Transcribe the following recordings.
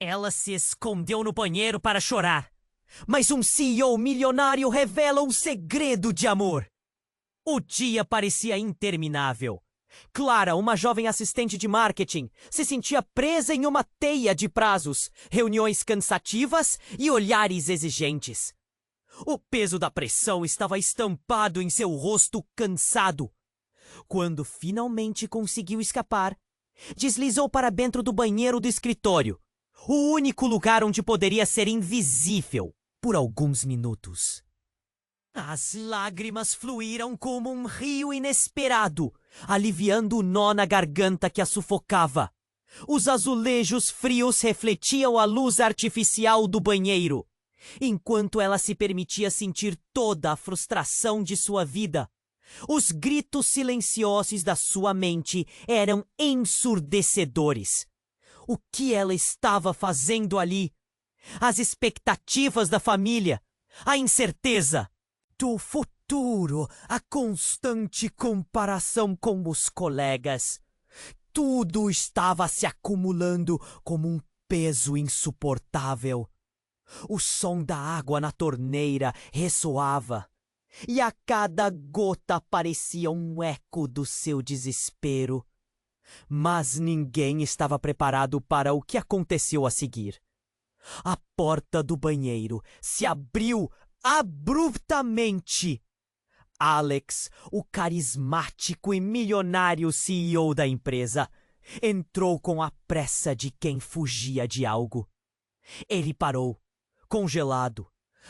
Ela se escondeu no banheiro para chorar. Mas um CEO milionário revela um segredo de amor. O dia parecia interminável. Clara, uma jovem assistente de marketing, se sentia presa em uma teia de prazos, reuniões cansativas e olhares exigentes. O peso da pressão estava estampado em seu rosto cansado. Quando finalmente conseguiu escapar, deslizou para dentro do banheiro do escritório, o único lugar onde poderia ser invisível por alguns minutos. As lágrimas fluíram como um rio inesperado, aliviando o nó na garganta que a sufocava. Os azulejos frios refletiam a luz artificial do banheiro, enquanto ela se permitia sentir toda a frustração de sua vida. Os gritos silenciosos da sua mente eram ensurdecedores. O que ela estava fazendo ali? As expectativas da família, a incerteza do futuro, a constante comparação com os colegas. Tudo estava se acumulando como um peso insuportável. O som da água na torneira ressoava, e a cada gota parecia um eco do seu desespero. Mas ninguém estava preparado para o que aconteceu a seguir. A porta do banheiro se abriu abruptamente. Alex, o carismático e milionário CEO da empresa, entrou com a pressa de quem fugia de algo. Ele parou, congelado,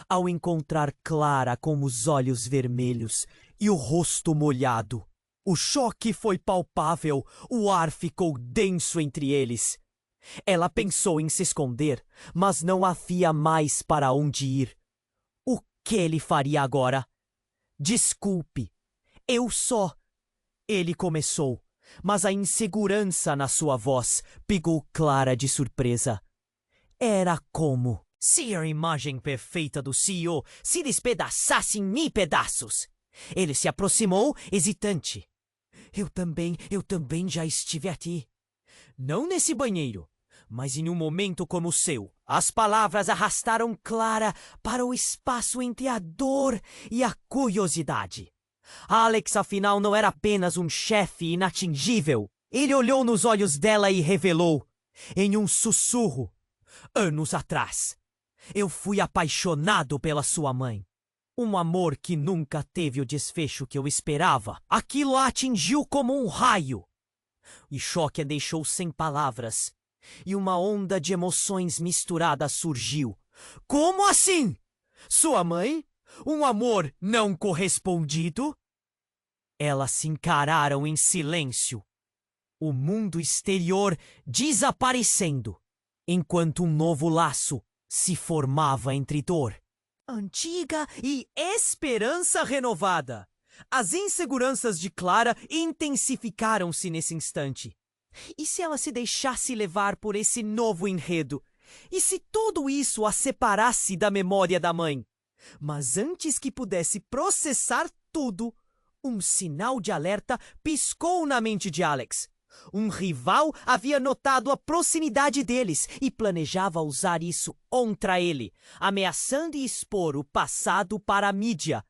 ao encontrar Clara com os olhos vermelhos e o rosto molhado. O choque foi palpável, o ar ficou denso entre eles. Ela pensou em se esconder, mas não havia mais para onde ir. O que ele faria agora? Desculpe, eu só... Ele começou, mas a insegurança na sua voz pegou Clara de surpresa. Era como se a imagem perfeita do CEO se despedaçasse em mil pedaços. Ele se aproximou, hesitante. Eu também já estive aqui. Não nesse banheiro, mas em um momento como o seu. As palavras arrastaram Clara para o espaço entre a dor e a curiosidade. Alex, afinal, não era apenas um chefe inatingível. Ele olhou nos olhos dela e revelou, em um sussurro: anos atrás, eu fui apaixonado pela sua mãe. Um amor que nunca teve o desfecho que eu esperava. Aquilo a atingiu como um raio. O choque a deixou sem palavras, e uma onda de emoções misturadas surgiu. Como assim? Sua mãe? Um amor não correspondido? Elas se encararam em silêncio, o mundo exterior desaparecendo, enquanto um novo laço se formava entre dor antiga e esperança renovada. As inseguranças de Clara intensificaram-se nesse instante. E se ela se deixasse levar por esse novo enredo? E se tudo isso a separasse da memória da mãe? Mas antes que pudesse processar tudo, um sinal de alerta piscou na mente de Alex. Um rival havia notado a proximidade deles e planejava usar isso contra ele, ameaçando expor o passado para a mídia.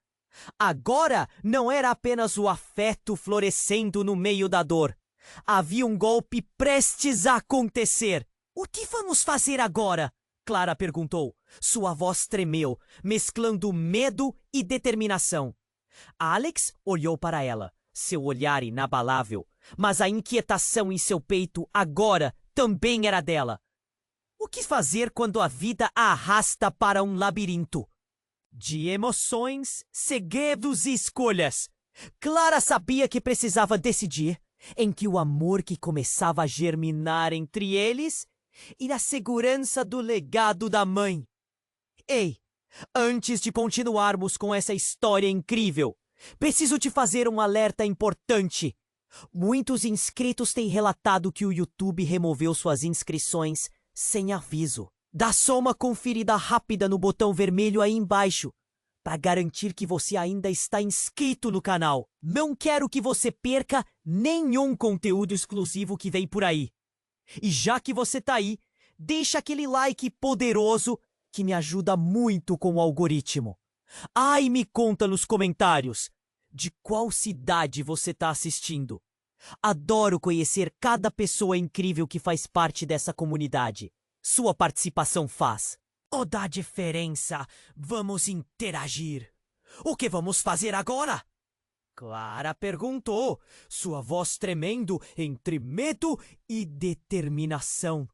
Agora não era apenas o afeto florescendo no meio da dor. Havia um golpe prestes a acontecer. O que vamos fazer agora? Clara perguntou. Sua voz tremeu, mesclando medo e determinação. Alex olhou para ela, seu olhar inabalável, mas a inquietação em seu peito agora também era dela. O que fazer quando a vida a arrasta para um labirinto de emoções, segredos e escolhas? Clara sabia que precisava decidir entre o amor que começava a germinar entre eles e a segurança do legado da mãe. Ei, antes de continuarmos com essa história incrível, preciso te fazer um alerta importante. Muitos inscritos têm relatado que o YouTube removeu suas inscrições sem aviso. Dá só uma conferida rápida no botão vermelho aí embaixo para garantir que você ainda está inscrito no canal. Não quero que você perca nenhum conteúdo exclusivo que vem por aí. E já que você tá aí, deixa aquele like poderoso que me ajuda muito com o algoritmo. E me conta nos comentários de qual cidade você está assistindo. Adoro conhecer cada pessoa incrível que faz parte dessa comunidade. Sua participação faz toda a diferença. Vamos interagir. O que vamos fazer agora? Clara perguntou, sua voz tremendo entre medo e determinação.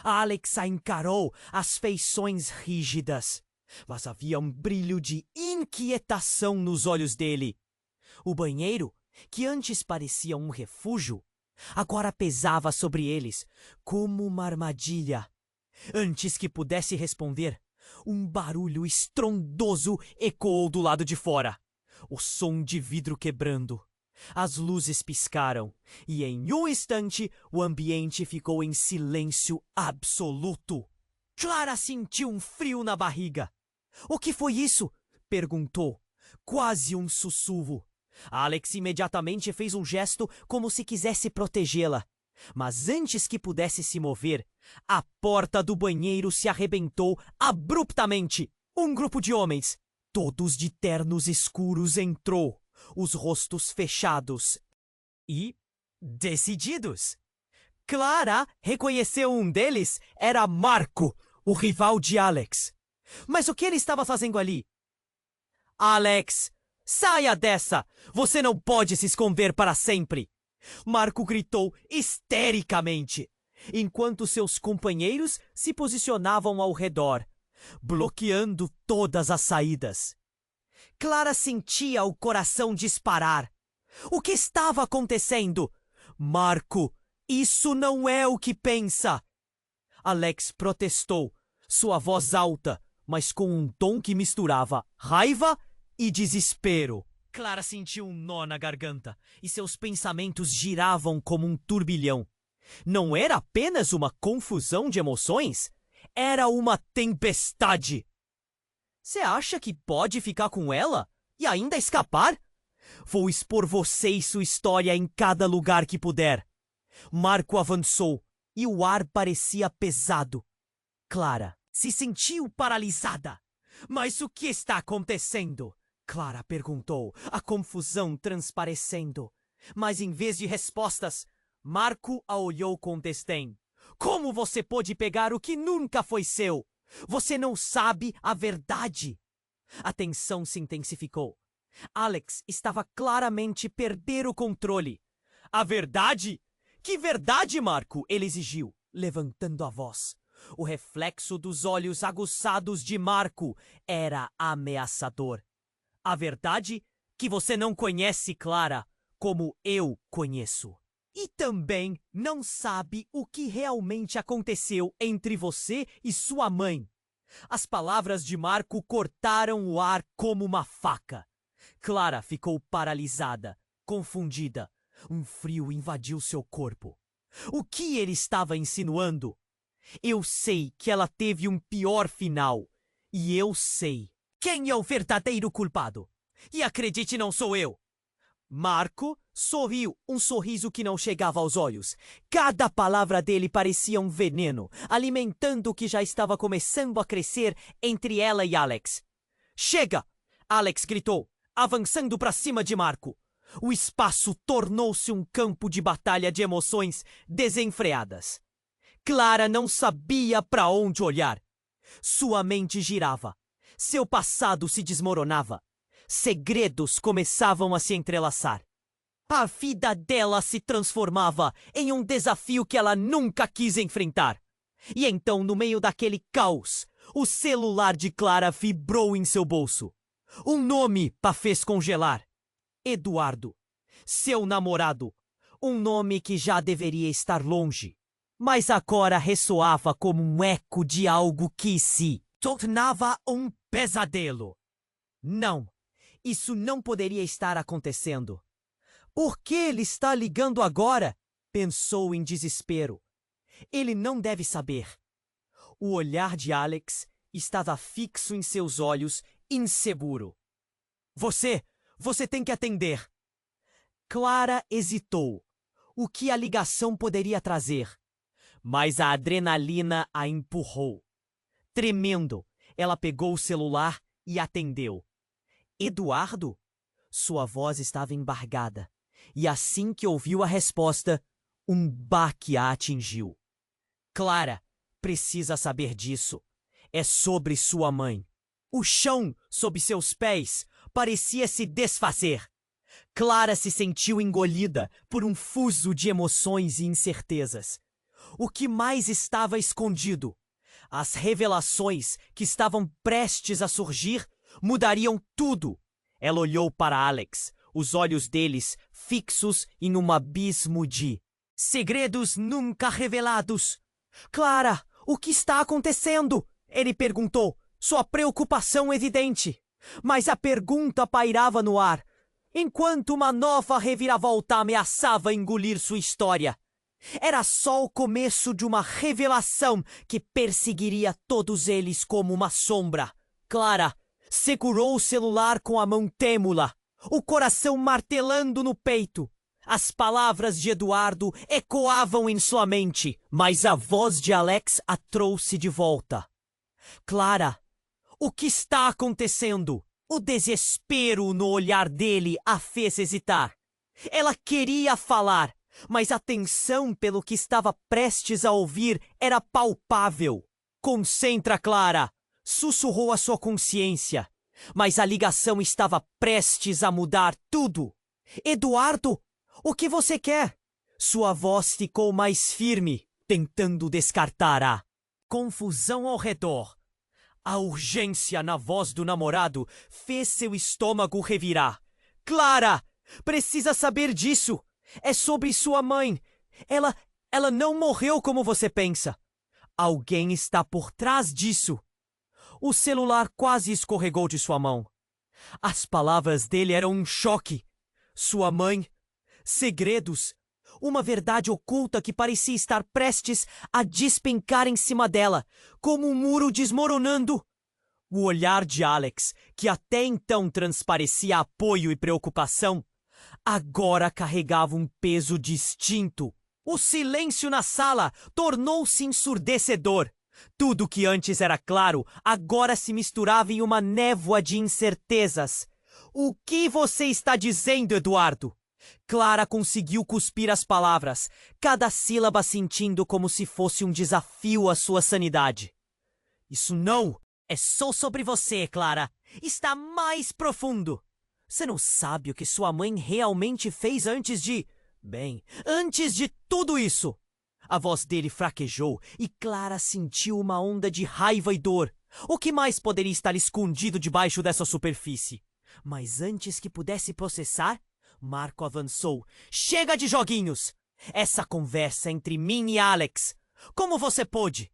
Alex a encarou, as feições rígidas, mas havia um brilho de inquietação nos olhos dele. O banheiro, que antes parecia um refúgio, agora pesava sobre eles como uma armadilha. Antes que pudesse responder, um barulho estrondoso ecoou do lado de fora. O som de vidro quebrando. As luzes piscaram e em um instante o ambiente ficou em silêncio absoluto. Clara sentiu um frio na barriga. O que foi isso? Perguntou, quase um sussurro. Alex imediatamente fez um gesto como se quisesse protegê-la. Mas antes que pudesse se mover, a porta do banheiro se arrebentou abruptamente. Um grupo de homens, todos de ternos escuros, entrou, os rostos fechados e decididos. Clara reconheceu um deles, era Marco, o rival de Alex. Mas o que ele estava fazendo ali? Alex, saia dessa! Você não pode se esconder para sempre! Marco gritou histericamente, enquanto seus companheiros se posicionavam ao redor, bloqueando todas as saídas. Clara sentia o coração disparar. O que estava acontecendo? Marco, isso não é o que pensa! Alex protestou, sua voz alta, mas com um tom que misturava raiva e desespero. Clara sentiu um nó na garganta e seus pensamentos giravam como um turbilhão. Não era apenas uma confusão de emoções, era uma tempestade. Você acha que pode ficar com ela e ainda escapar? Vou expor você e sua história em cada lugar que puder. Marco avançou e o ar parecia pesado. Clara se sentiu paralisada. Mas o que está acontecendo? Clara perguntou, a confusão transparecendo. Mas em vez de respostas, Marco a olhou com desdém. Como você pôde pegar o que nunca foi seu? Você não sabe a verdade. A tensão se intensificou. Alex estava claramente a perder o controle. A verdade? Que verdade, Marco? Ele exigiu, levantando a voz. O reflexo dos olhos aguçados de Marco era ameaçador. A verdade que você não conhece, Clara, como eu conheço. E também não sabe o que realmente aconteceu entre você e sua mãe. As palavras de Marco cortaram o ar como uma faca. Clara ficou paralisada, confundida. Um frio invadiu seu corpo. O que ele estava insinuando? Eu sei que ela teve um pior final. E eu sei quem é o verdadeiro culpado. E acredite, não sou eu. Marco sorriu, um sorriso que não chegava aos olhos. Cada palavra dele parecia um veneno, alimentando o que já estava começando a crescer entre ela e Alex. Chega! Alex gritou, avançando para cima de Marco. O espaço tornou-se um campo de batalha de emoções desenfreadas. Clara não sabia para onde olhar. Sua mente girava. Seu passado se desmoronava. Segredos começavam a se entrelaçar. A vida dela se transformava em um desafio que ela nunca quis enfrentar. E então, no meio daquele caos, o celular de Clara vibrou em seu bolso. Um nome a fez congelar. Eduardo. Seu namorado. Um nome que já deveria estar longe. Mas agora ressoava como um eco de algo que se tornava um pesadelo. Não, isso não poderia estar acontecendo. Por que ele está ligando agora? Pensou em desespero. Ele não deve saber. O olhar de Alex estava fixo em seus olhos, inseguro. Você tem que atender. Clara hesitou. O que a ligação poderia trazer? mas a adrenalina a empurrou. Tremendo, ela pegou o celular e atendeu. Eduardo? Sua voz estava embargada, e assim que ouviu a resposta, um baque a atingiu. Clara, precisa saber disso. É sobre sua mãe. O chão sob seus pés parecia se desfazer. Clara se sentiu engolida por um fuso de emoções e incertezas. O que mais estava escondido? As revelações que estavam prestes a surgir mudariam tudo. Ela olhou para Alex, os olhos deles fixos em um abismo de segredos nunca revelados. Clara, o que está acontecendo? Ele perguntou, sua preocupação evidente. Mas a pergunta pairava no ar, enquanto uma nova reviravolta ameaçava engolir sua história. Era só o começo de uma revelação que perseguiria todos eles como uma sombra. Clara segurou o celular com a mão trêmula, o coração martelando no peito. As palavras de Eduardo ecoavam em sua mente, mas a voz de Alex a trouxe de volta. Clara, o que está acontecendo? O desespero no olhar dele a fez hesitar. Ela queria falar, mas a tensão pelo que estava prestes a ouvir era palpável. Concentra, Clara! Sussurrou a sua consciência. Mas a ligação estava prestes a mudar tudo. Eduardo, o que você quer? Sua voz ficou mais firme, tentando descartar a confusão ao redor. A urgência na voz do namorado fez seu estômago revirar. Clara, precisa saber disso. É sobre sua mãe. Ela não morreu como você pensa. Alguém está por trás disso. O celular quase escorregou de sua mão. As palavras dele eram um choque. Sua mãe, segredos, uma verdade oculta que parecia estar prestes a despencar em cima dela, como um muro desmoronando. O olhar de Alex, que até então transparecia apoio e preocupação, agora carregava um peso distinto. O silêncio na sala tornou-se ensurdecedor. Tudo que antes era claro, agora se misturava em uma névoa de incertezas. O que você está dizendo, Eduardo? Clara conseguiu cuspir as palavras, cada sílaba sentindo como se fosse um desafio à sua sanidade. Isso não é só sobre você, Clara. Está mais profundo. Você não sabe o que sua mãe realmente fez antes de... Bem, antes de tudo isso. A voz dele fraquejou e Clara sentiu uma onda de raiva e dor. O que mais poderia estar escondido debaixo dessa superfície? Mas antes que pudesse processar, Marco avançou. Chega de joguinhos! Essa conversa entre mim e Alex. Como você pôde?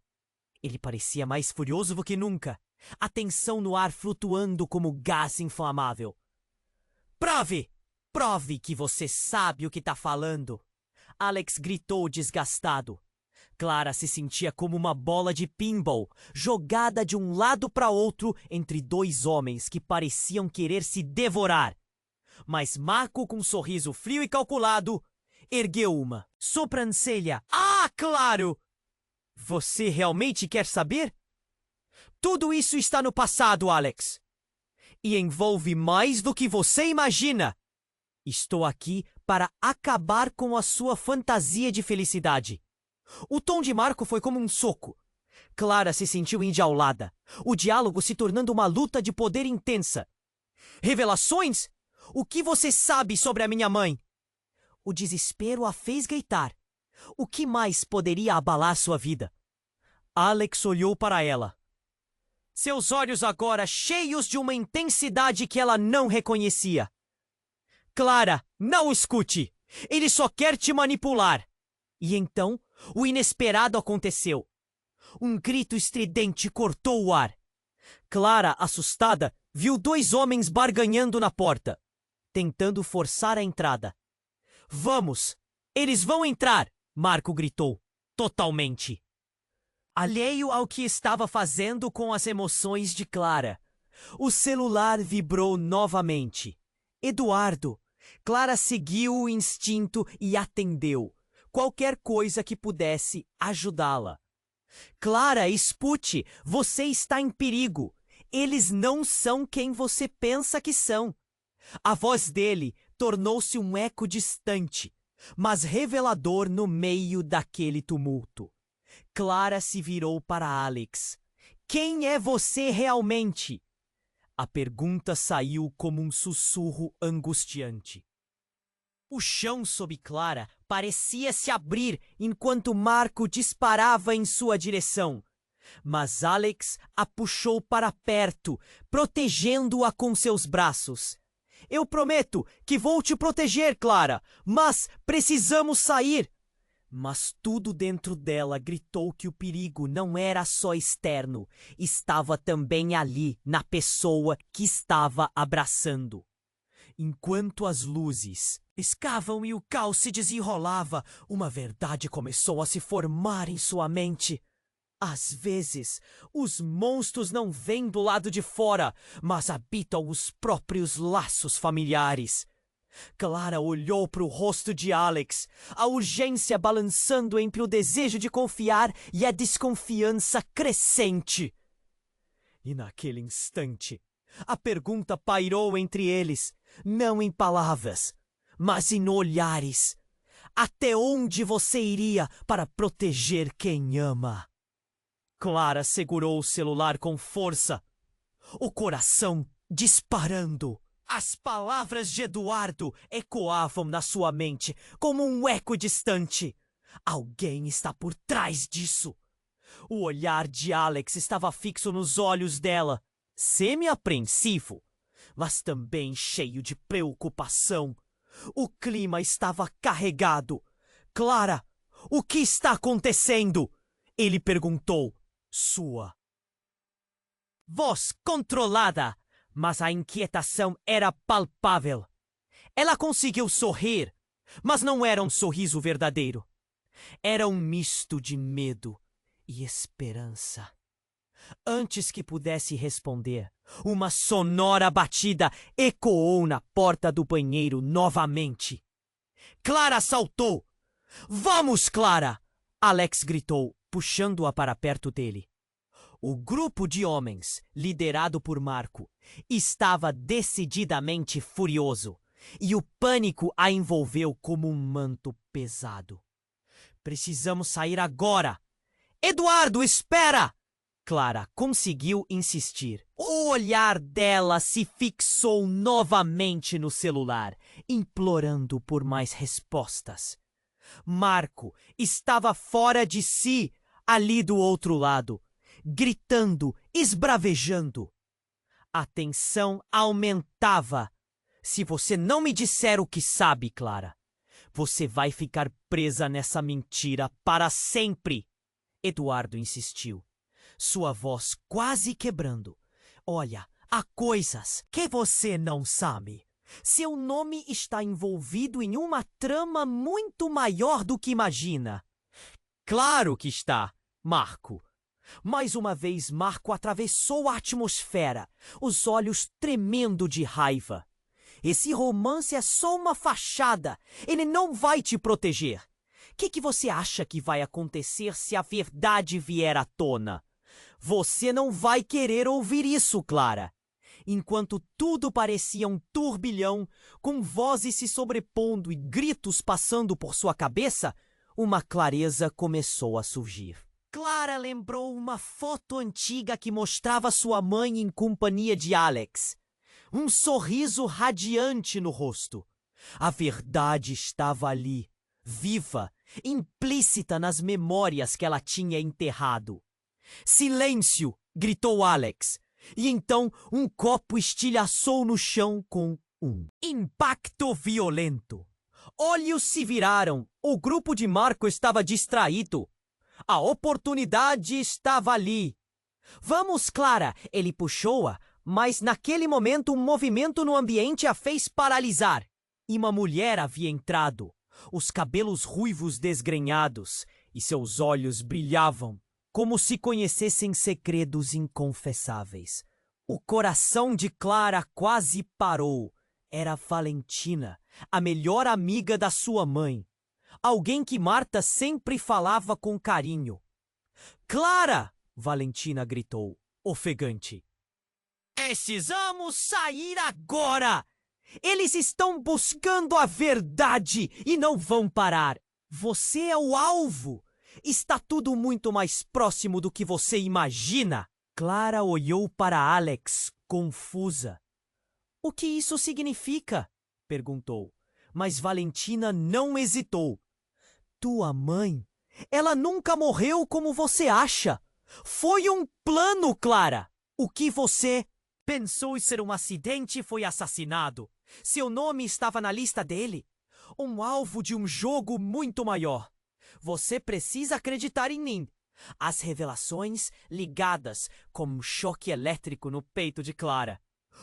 Ele parecia mais furioso do que nunca. A tensão no ar flutuando como gás inflamável. Prove! Prove que você sabe o que está falando. Alex gritou desgastado. Clara se sentia como uma bola de pinball, jogada de um lado para outro entre dois homens que pareciam querer se devorar. Mas Marco, com um sorriso frio e calculado, ergueu uma sobrancelha. Ah, claro! Você realmente quer saber? Tudo isso está no passado, Alex. E envolve mais do que você imagina. Estou aqui para acabar com a sua fantasia de felicidade. O tom de Marco foi como um soco. Clara se sentiu enjaulada, o diálogo se tornando uma luta de poder intensa. Revelações? O que você sabe sobre a minha mãe? O desespero a fez gritar. O que mais poderia abalar sua vida? Alex olhou para ela. Seus olhos agora cheios de uma intensidade que ela não reconhecia. Clara, não escute! Ele só quer te manipular! E então, o inesperado aconteceu. Um grito estridente cortou o ar. Clara, assustada, viu dois homens barganhando na porta, tentando forçar a entrada. Vamos! Eles vão entrar! Marco gritou, totalmente. Alheio ao que estava fazendo com as emoções de Clara. O celular vibrou novamente. Eduardo! Clara seguiu o instinto e atendeu. qualquer coisa que pudesse ajudá-la. Clara, escute, você está em perigo. Eles não são quem você pensa que são. A voz dele tornou-se um eco distante, mas revelador no meio daquele tumulto. Clara se virou para Alex. Quem é você realmente? A pergunta saiu como um sussurro angustiante. O chão sob Clara parecia se abrir enquanto Marco disparava em sua direção. Mas Alex a puxou para perto, protegendo-a com seus braços. Eu prometo que vou te proteger, Clara, mas precisamos sair. Mas tudo dentro dela gritou que o perigo não era só externo, estava também ali, na pessoa que estava abraçando. Enquanto as luzes escavam e o caos se desenrolava, uma verdade começou a se formar em sua mente. Às vezes, os monstros não vêm do lado de fora, mas habitam os próprios laços familiares. Clara olhou para o rosto de Alex, a urgência balançando entre o desejo de confiar e a desconfiança crescente. E naquele instante, a pergunta pairou entre eles, não em palavras, mas em olhares. Até onde você iria para proteger quem ama? Clara segurou o celular com força, o coração disparando. As palavras de Eduardo ecoavam na sua mente como um eco distante. Alguém está por trás disso. O olhar de Alex estava fixo nos olhos dela, semi-apreensivo, mas também cheio de preocupação. O clima estava carregado. Clara, o que está acontecendo? Ele perguntou. Sua voz controlada, mas a inquietação era palpável. Ela conseguiu sorrir, mas não era um sorriso verdadeiro. Era um misto de medo e esperança. Antes que pudesse responder, uma sonora batida ecoou na porta do banheiro novamente. Clara saltou. Vamos, Clara! Alex gritou, puxando-a para perto dele. O grupo de homens, liderado por Marco, estava decididamente furioso, e o pânico a envolveu como um manto pesado. Precisamos sair agora! Eduardo, espera! Clara conseguiu insistir. O olhar dela se fixou novamente no celular, implorando por mais respostas. Marco estava fora de si, ali do outro lado, gritando, esbravejando. A tensão aumentava. Se você não me disser o que sabe, Clara, você vai ficar presa nessa mentira para sempre. Eduardo insistiu, sua voz quase quebrando. Olha, há coisas que você não sabe. Seu nome está envolvido em uma trama muito maior do que imagina. Claro que está, Marco. Mais uma vez, Marco atravessou a atmosfera, os olhos tremendo de raiva. Esse romance é só uma fachada. Ele não vai te proteger. O que você acha que vai acontecer se a verdade vier à tona? Você não vai querer ouvir isso, Clara. Enquanto tudo parecia um turbilhão, com vozes se sobrepondo e gritos passando por sua cabeça, uma clareza começou a surgir. Clara lembrou uma foto antiga que mostrava sua mãe em companhia de Alex. Um sorriso radiante no rosto. A verdade estava ali, viva, implícita nas memórias que ela tinha enterrado. Silêncio! Gritou Alex. E então um copo estilhaçou no chão com um impacto violento. Olhos se viraram. O grupo de Marco estava distraído. A oportunidade estava ali. Vamos, Clara! Ele puxou-a, mas naquele momento um movimento no ambiente a fez paralisar. E uma mulher havia entrado, os cabelos ruivos desgrenhados, e seus olhos brilhavam, como se conhecessem segredos inconfessáveis. O coração de Clara quase parou. Era Valentina, a melhor amiga da sua mãe. Alguém que Marta sempre falava com carinho. Clara! Valentina gritou, ofegante. Precisamos sair agora! Eles estão buscando a verdade e não vão parar. Você é o alvo. Está tudo muito mais próximo do que você imagina. Clara olhou para Alex, confusa. O que isso significa? Perguntou. Mas Valentina não hesitou. Tua mãe, ela nunca morreu como você acha. Foi um plano, Clara. O que você pensou ser um acidente e foi assassinado. Seu nome estava na lista dele. Um alvo de um jogo muito maior. Você precisa acreditar em mim. As revelações ligadas como um choque elétrico no peito de Clara.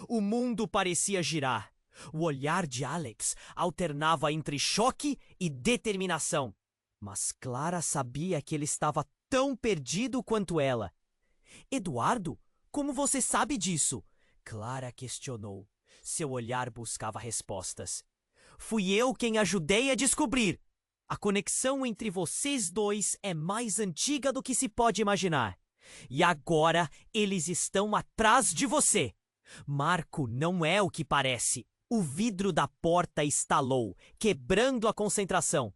O mundo parecia girar. O olhar de Alex alternava entre choque e determinação. Mas Clara sabia que ele estava tão perdido quanto ela. Eduardo, como você sabe disso? Clara questionou. Seu olhar buscava respostas. Fui eu quem ajudei a descobrir. A conexão entre vocês dois é mais antiga do que se pode imaginar. E agora eles estão atrás de você. Marco não é o que parece. O vidro da porta estalou, quebrando a concentração.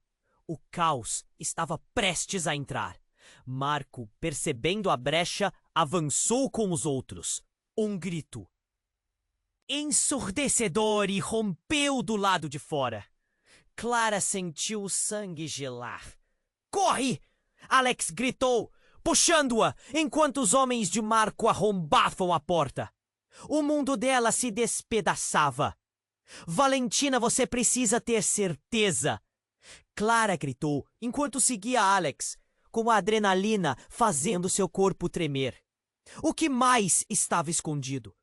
O caos estava prestes a entrar. Marco, percebendo a brecha, avançou com os outros. Um grito ensurdecedor e rompeu do lado de fora. Clara sentiu o sangue gelar. Corre! Alex gritou, puxando-a, enquanto os homens de Marco arrombavam a porta. O mundo dela se despedaçava. Valentina, você precisa ter certeza. Clara gritou, enquanto seguia Alex, com a adrenalina fazendo seu corpo tremer. O que mais estava escondido?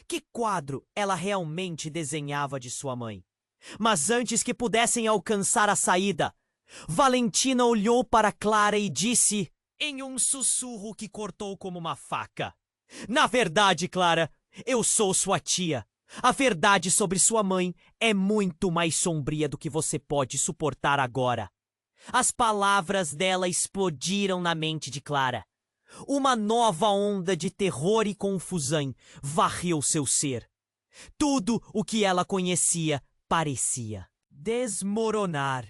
Que quadro ela realmente desenhava de sua mãe? Mas antes que pudessem alcançar a saída, Valentina olhou para Clara e disse, em um sussurro que cortou como uma faca: Na verdade, Clara, eu sou sua tia. A verdade sobre sua mãe é muito mais sombria do que você pode suportar agora. As palavras dela explodiram na mente de Clara. Uma nova onda de terror e confusão varreu seu ser. Tudo o que ela conhecia parecia desmoronar.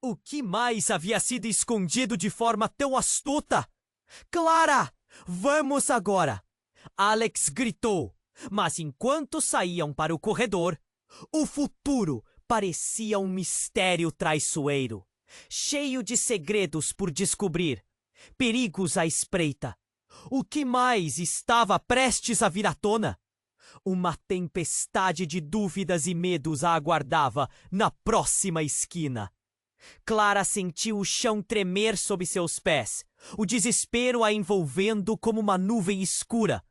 O que mais havia sido escondido de forma tão astuta? Clara, vamos agora! Alex gritou, mas enquanto saíam para o corredor, o futuro parecia um mistério traiçoeiro, cheio de segredos por descobrir, perigos à espreita. O que mais estava prestes a vir à tona? Uma tempestade de dúvidas e medos a aguardava na próxima esquina. Clara sentiu o chão tremer sob seus pés, o desespero a envolvendo como uma nuvem escura.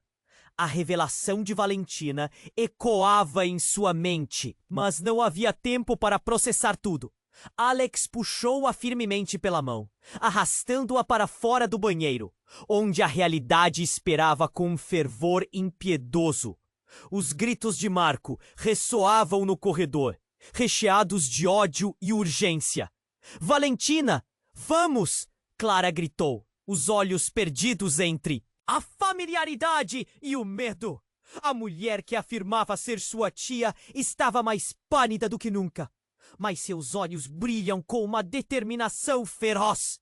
A revelação de Valentina ecoava em sua mente, mas não havia tempo para processar tudo. Alex puxou-a firmemente pela mão, arrastando-a para fora do banheiro, onde a realidade esperava com um fervor impiedoso. Os gritos de Marco ressoavam no corredor, recheados de ódio e urgência. Valentina, vamos! Clara gritou, os olhos perdidos entre a familiaridade e o medo. A mulher que afirmava ser sua tia estava mais pálida do que nunca, mas seus olhos brilham com uma determinação feroz.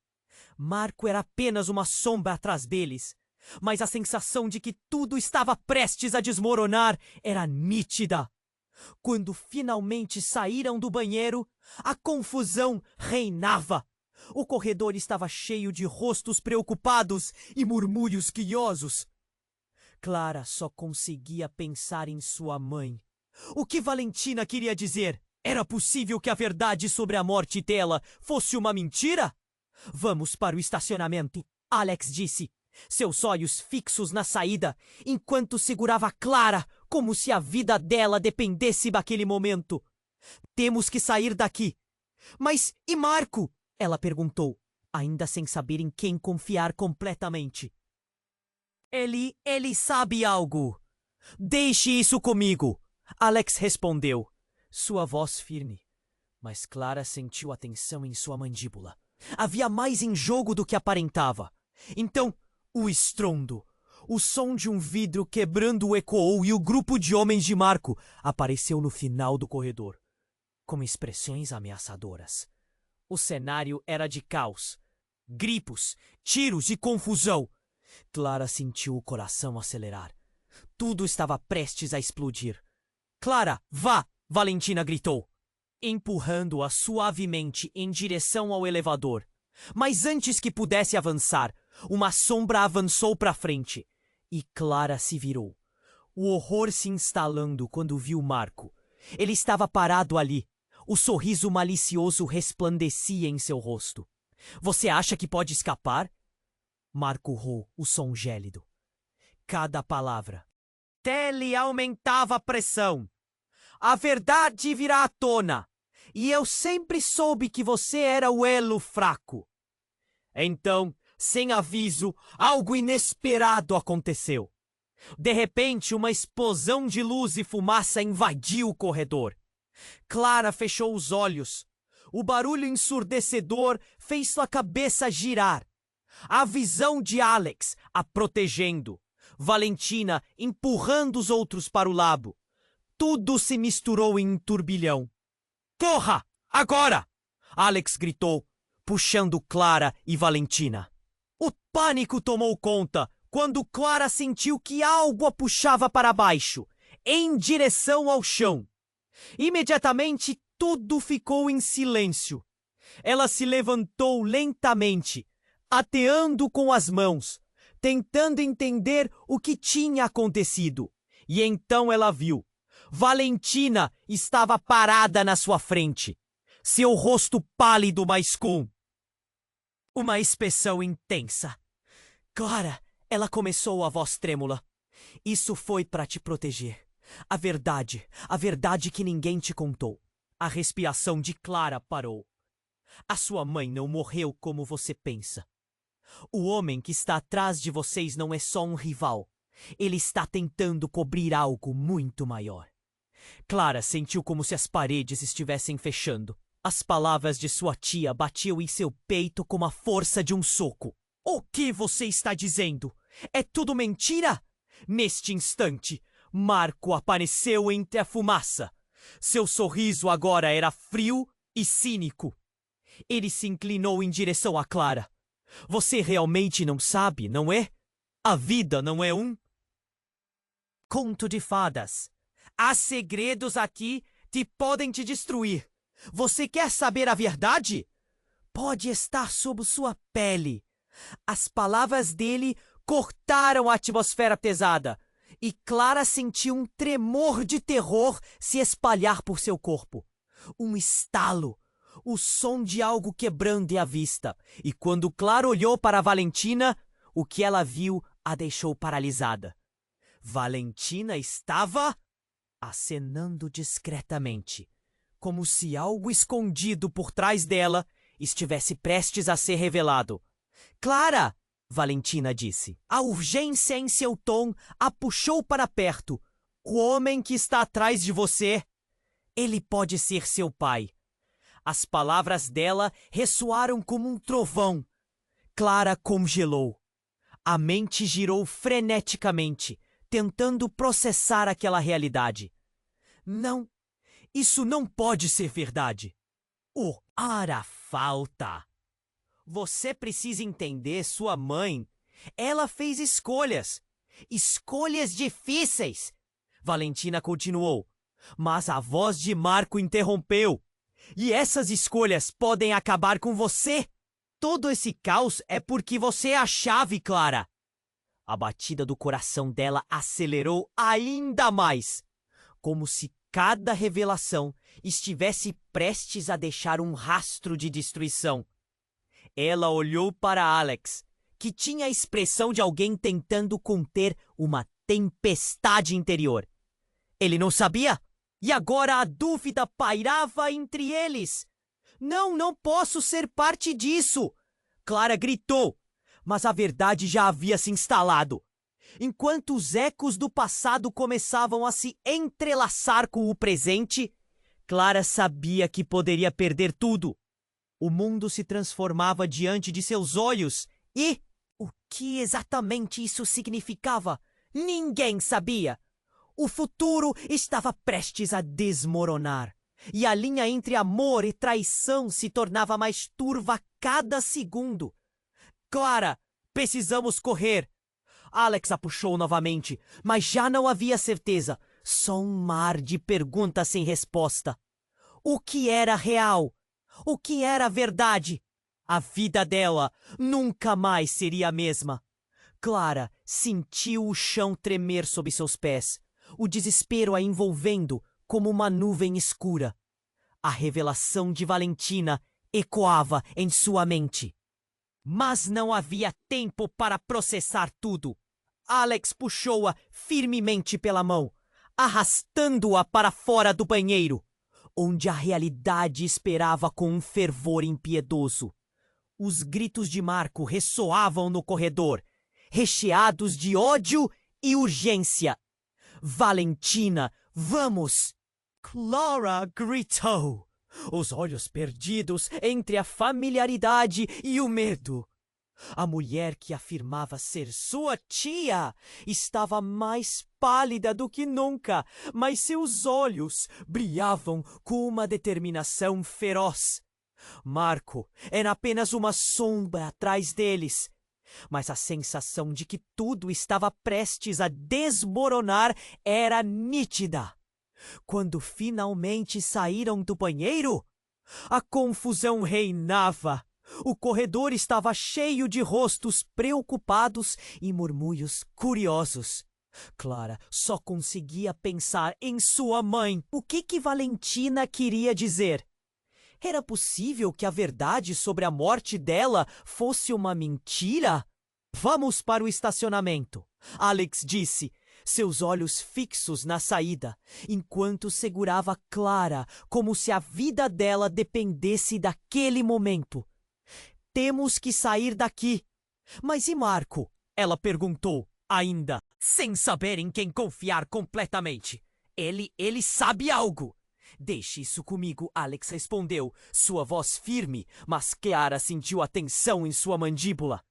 Marco era apenas uma sombra atrás deles, mas a sensação de que tudo estava prestes a desmoronar era nítida. Quando finalmente saíram do banheiro, a confusão reinava. O corredor estava cheio de rostos preocupados e murmúrios guiosos. Clara só conseguia pensar em sua mãe. O que Valentina queria dizer? Era possível que a verdade sobre a morte dela fosse uma mentira? Vamos para o estacionamento, Alex disse, seus olhos fixos na saída, enquanto segurava Clara como se a vida dela dependesse daquele momento. Temos que sair daqui. Mas e Marco? Ela perguntou, ainda sem saber em quem confiar completamente. Ele sabe algo. Deixe isso comigo, Alex respondeu, sua voz firme. Mas Clara sentiu a tensão em sua mandíbula. Havia mais em jogo do que aparentava. Então, o estrondo. O som de um vidro quebrando ecoou e o grupo de homens de Marco apareceu no final do corredor, com expressões ameaçadoras. O cenário era de caos, gritos, tiros e confusão. Clara sentiu o coração acelerar. Tudo estava prestes a explodir. Clara, vá! Valentina gritou, empurrando-a suavemente em direção ao elevador. Mas antes que pudesse avançar, uma sombra avançou para frente. E Clara se virou, o horror se instalando quando viu Marco. Ele estava parado ali. O sorriso malicioso resplandecia em seu rosto. Você acha que pode escapar? Marco urrou o som gélido. Cada palavra até lhe aumentava a pressão. A verdade virá à tona. E eu sempre soube que você era o elo fraco. Então, sem aviso, algo inesperado aconteceu. De repente, uma explosão de luz e fumaça invadiu o corredor. Clara fechou os olhos. O barulho ensurdecedor fez sua cabeça girar. A visão de Alex a protegendo. Valentina empurrando os outros para o lado. Tudo se misturou em um turbilhão. Corra! Agora! Alex gritou, puxando Clara e Valentina. O pânico tomou conta quando Clara sentiu que algo a puxava para baixo, em direção ao chão. Imediatamente tudo ficou em silêncio. Ela se levantou lentamente, ateando com as mãos, tentando entender o que tinha acontecido. E então ela viu. Valentina estava parada na sua frente, seu rosto pálido, mas com uma expressão intensa. Clara, ela começou a voz trêmula. Isso foi para te proteger. A verdade que ninguém te contou. A respiração de Clara parou. A sua mãe não morreu como você pensa. O homem que está atrás de vocês não é só um rival. Ele está tentando cobrir algo muito maior. Clara sentiu como se as paredes estivessem fechando. As palavras de sua tia batiam em seu peito com a força de um soco. O que você está dizendo? É tudo mentira? Neste instante, Marco apareceu entre a fumaça. Seu sorriso agora era frio e cínico. Ele se inclinou em direção a Clara. Você realmente não sabe, não é? A vida não é um conto de fadas. Há segredos aqui que podem te destruir. Você quer saber a verdade? Pode estar sob sua pele. As palavras dele cortaram a atmosfera pesada e Clara sentiu um tremor de terror se espalhar por seu corpo. Um estalo, o som de algo quebrando à vista. E quando Clara olhou para Valentina, o que ela viu a deixou paralisada. Valentina estava acenando discretamente, como se algo escondido por trás dela estivesse prestes a ser revelado. Clara! Valentina disse. A urgência em seu tom a puxou para perto. O homem que está atrás de você, ele pode ser seu pai. As palavras dela ressoaram como um trovão. Clara congelou. A mente girou freneticamente, tentando processar aquela realidade. Não, isso não pode ser verdade. Ora falta. Você precisa entender sua mãe. Ela fez escolhas. Escolhas difíceis. Valentina continuou. Mas a voz de Marco interrompeu. E essas escolhas podem acabar com você. Todo esse caos é porque você é a chave, Clara. A batida do coração dela acelerou ainda mais, como se cada revelação estivesse prestes a deixar um rastro de destruição. Ela olhou para Alex, que tinha a expressão de alguém tentando conter uma tempestade interior. Ele não sabia, e agora a dúvida pairava entre eles. Não posso ser parte disso! Clara gritou, mas a verdade já havia se instalado. Enquanto os ecos do passado começavam a se entrelaçar com o presente, Clara sabia que poderia perder tudo. O mundo se transformava diante de seus olhos e o que exatamente isso significava? Ninguém sabia. O futuro estava prestes a desmoronar. E a linha entre amor e traição se tornava mais turva a cada segundo. Clara, precisamos correr. Alex a puxou novamente, mas já não havia certeza. Só um mar de perguntas sem resposta. O que era real? O que era verdade? A vida dela nunca mais seria a mesma. Clara sentiu o chão tremer sob seus pés, o desespero a envolvendo como uma nuvem escura. A revelação de Valentina ecoava em sua mente. Mas não havia tempo para processar tudo. Alex puxou-a firmemente pela mão, arrastando-a para fora do banheiro, onde a realidade esperava com um fervor impiedoso. Os gritos de Marco ressoavam no corredor, recheados de ódio e urgência. Valentina, vamos! Clara gritou, os olhos perdidos entre a familiaridade e o medo. A mulher que afirmava ser sua tia estava mais pálida do que nunca, mas seus olhos brilhavam com uma determinação feroz. Marco era apenas uma sombra atrás deles, mas a sensação de que tudo estava prestes a desmoronar era nítida. Quando finalmente saíram do banheiro, a confusão reinava. O corredor estava cheio de rostos preocupados e murmúrios curiosos. Clara só conseguia pensar em sua mãe. O que Valentina queria dizer? Era possível que a verdade sobre a morte dela fosse uma mentira? Vamos para o estacionamento, Alex disse, seus olhos fixos na saída, enquanto segurava Clara como se a vida dela dependesse daquele momento. Temos que sair daqui. Mas e Marco? Ela perguntou, ainda, sem saber em quem confiar completamente. Ele sabe algo. Deixe isso comigo, Alex respondeu, sua voz firme, mas Clara sentiu a tensão em sua mandíbula.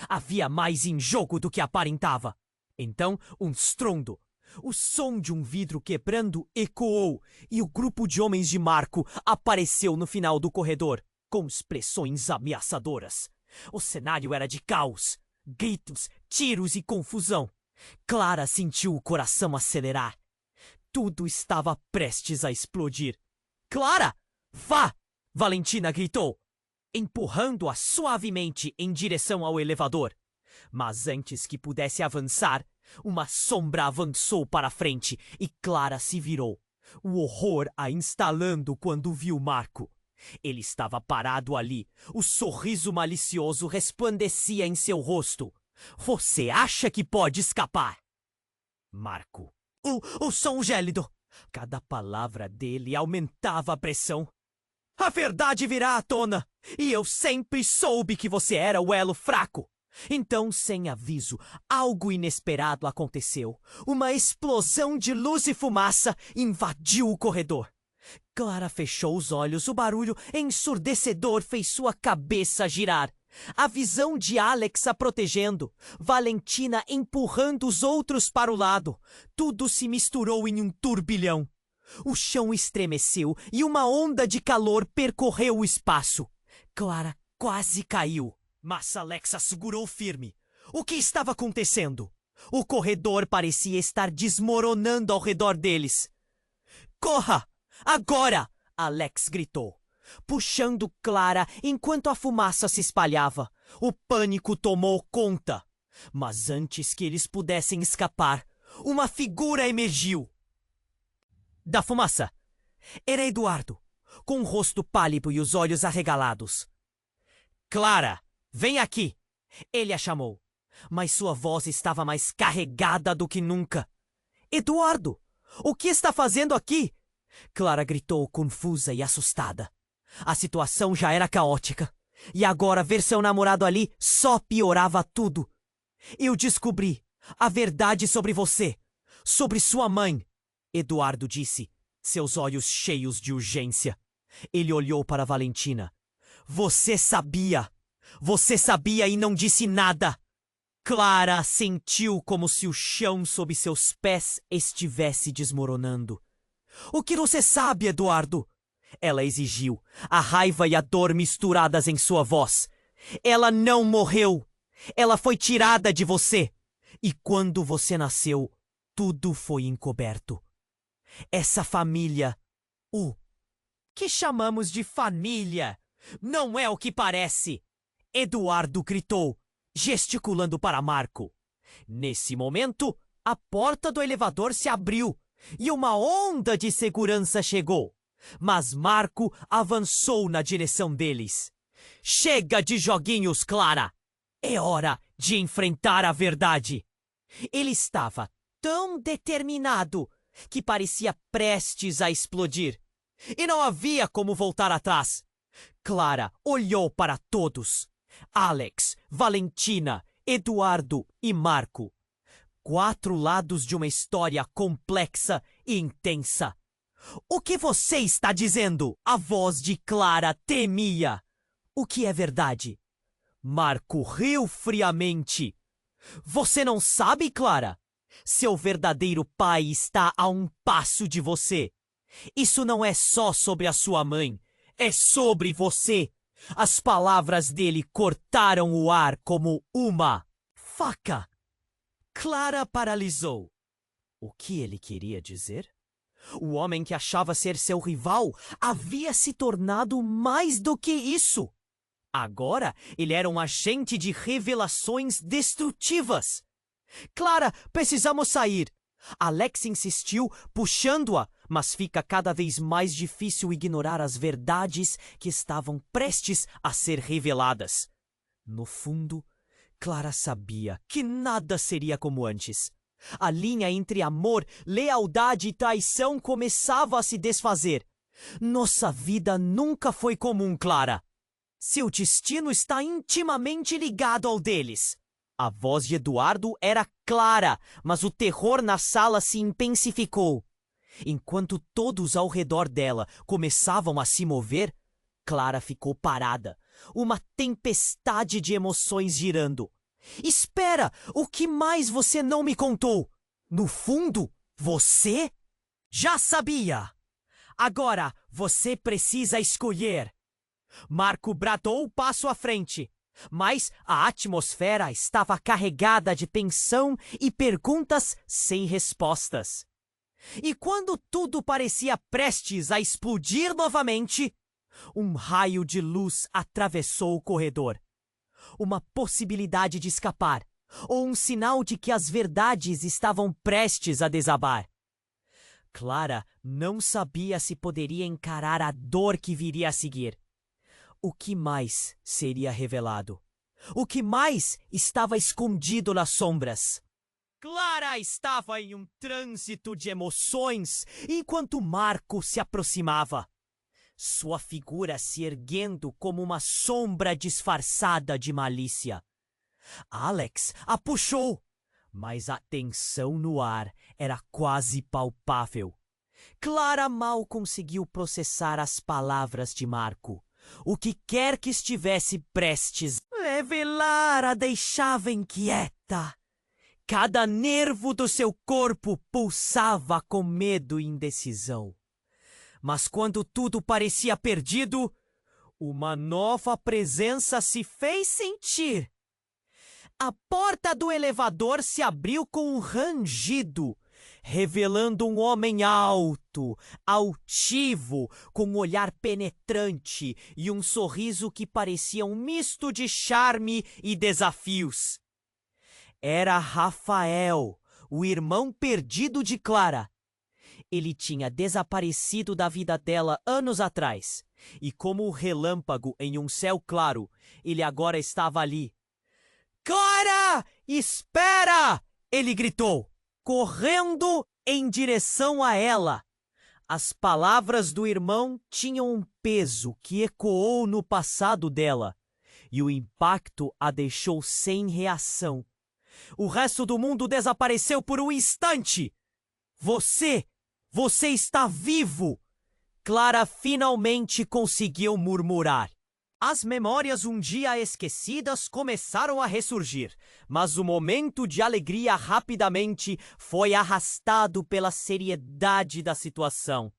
Havia mais em jogo do que aparentava. Então, um estrondo. O som de um vidro quebrando ecoou e o grupo de homens de Marco apareceu no final do corredor, com expressões ameaçadoras. O cenário era de caos, gritos, tiros e confusão. Clara sentiu o coração acelerar. Tudo estava prestes a explodir. Clara! Vá! Valentina gritou, empurrando-a suavemente em direção ao elevador. Mas antes que pudesse avançar, uma sombra avançou para a frente e Clara se virou, o horror a instalando quando viu Marco. Ele estava parado ali, o sorriso malicioso resplandecia em seu rosto. Você acha que pode escapar? Marco. O som gélido. Cada palavra dele aumentava a pressão. A verdade virá à tona, e eu sempre soube que você era o elo fraco. Então, sem aviso, algo inesperado aconteceu. Uma explosão de luz e fumaça invadiu o corredor. Clara fechou os olhos, o barulho ensurdecedor fez sua cabeça girar. A visão de Alex a protegendo, Valentina empurrando os outros para o lado. Tudo se misturou em um turbilhão. O chão estremeceu e uma onda de calor percorreu o espaço. Clara quase caiu, mas Alex a segurou firme. O que estava acontecendo? O corredor parecia estar desmoronando ao redor deles. Corra! Agora! Alex gritou, puxando Clara enquanto a fumaça se espalhava. O pânico tomou conta. Mas antes que eles pudessem escapar, uma figura emergiu da fumaça. Era Eduardo, com o rosto pálido e os olhos arregalados. Clara, vem aqui! Ele a chamou, mas sua voz estava mais carregada do que nunca. Eduardo, o que está fazendo aqui? Clara gritou, confusa e assustada. A situação já era caótica, e agora ver seu namorado ali só piorava tudo. Eu descobri a verdade sobre você, sobre sua mãe, Eduardo disse, seus olhos cheios de urgência. Ele olhou para Valentina. Você sabia! Você sabia e não disse nada! Clara sentiu como se o chão sob seus pés estivesse desmoronando. O que você sabe, Eduardo? Ela exigiu, a raiva e a dor misturadas em sua voz. Ela não morreu. Ela foi tirada de você. E quando você nasceu, tudo foi encoberto. Essa família, o que chamamos de família, não é o que parece. Eduardo gritou, gesticulando para Marco. Nesse momento, a porta do elevador se abriu e uma onda de segurança chegou. Mas Marco avançou na direção deles. Chega de joguinhos, Clara! É hora de enfrentar a verdade. Ele estava tão determinado que parecia prestes a explodir. E não havia como voltar atrás. Clara olhou para todos. Alex, Valentina, Eduardo e Marco. 4 lados de uma história complexa e intensa. O que você está dizendo? A voz de Clara temia. O que é verdade? Marco riu friamente. Você não sabe, Clara? Seu verdadeiro pai está a um passo de você. Isso não é só sobre a sua mãe. É sobre você. As palavras dele cortaram o ar como uma faca. Clara paralisou. O que ele queria dizer? O homem que achava ser seu rival havia se tornado mais do que isso. Agora ele era um agente de revelações destrutivas. Clara, precisamos sair. Alex insistiu, puxando-a, mas fica cada vez mais difícil ignorar as verdades que estavam prestes a ser reveladas. No fundo, Clara sabia que nada seria como antes. A linha entre amor, lealdade e traição começava a se desfazer. Nossa vida nunca foi comum, Clara. Seu destino está intimamente ligado ao deles. A voz de Eduardo era clara, mas o terror na sala se intensificou. Enquanto todos ao redor dela começavam a se mover, Clara ficou parada, uma tempestade de emoções girando. Espera! O que mais você não me contou? No fundo, você já sabia! Agora você precisa escolher. Marco bradou passo à frente, mas a atmosfera estava carregada de tensão e perguntas sem respostas. E quando tudo parecia prestes a explodir novamente, um raio de luz atravessou o corredor. Uma possibilidade de escapar, ou um sinal de que as verdades estavam prestes a desabar. Clara não sabia se poderia encarar a dor que viria a seguir. O que mais seria revelado? O que mais estava escondido nas sombras? Clara estava em um trânsito de emoções enquanto Marco se aproximava. Sua figura se erguendo como uma sombra disfarçada de malícia. Alex a puxou, mas a tensão no ar era quase palpável. Clara mal conseguiu processar as palavras de Marco. O que quer que estivesse prestes a revelar a deixava inquieta. Cada nervo do seu corpo pulsava com medo e indecisão. Mas quando tudo parecia perdido, uma nova presença se fez sentir. A porta do elevador se abriu com um rangido, revelando um homem alto, altivo, com um olhar penetrante e um sorriso que parecia um misto de charme e desafios. Era Rafael, o irmão perdido de Clara. Ele tinha desaparecido da vida dela anos atrás, e como o relâmpago em um céu claro, ele agora estava ali. Clara! Espera! Ele gritou, correndo em direção a ela. As palavras do irmão tinham um peso que ecoou no passado dela, e o impacto a deixou sem reação. O resto do mundo desapareceu por um instante. Você Você está vivo! Clara finalmente conseguiu murmurar. As memórias um dia esquecidas começaram a ressurgir, mas o momento de alegria rapidamente foi arrastado pela seriedade da situação.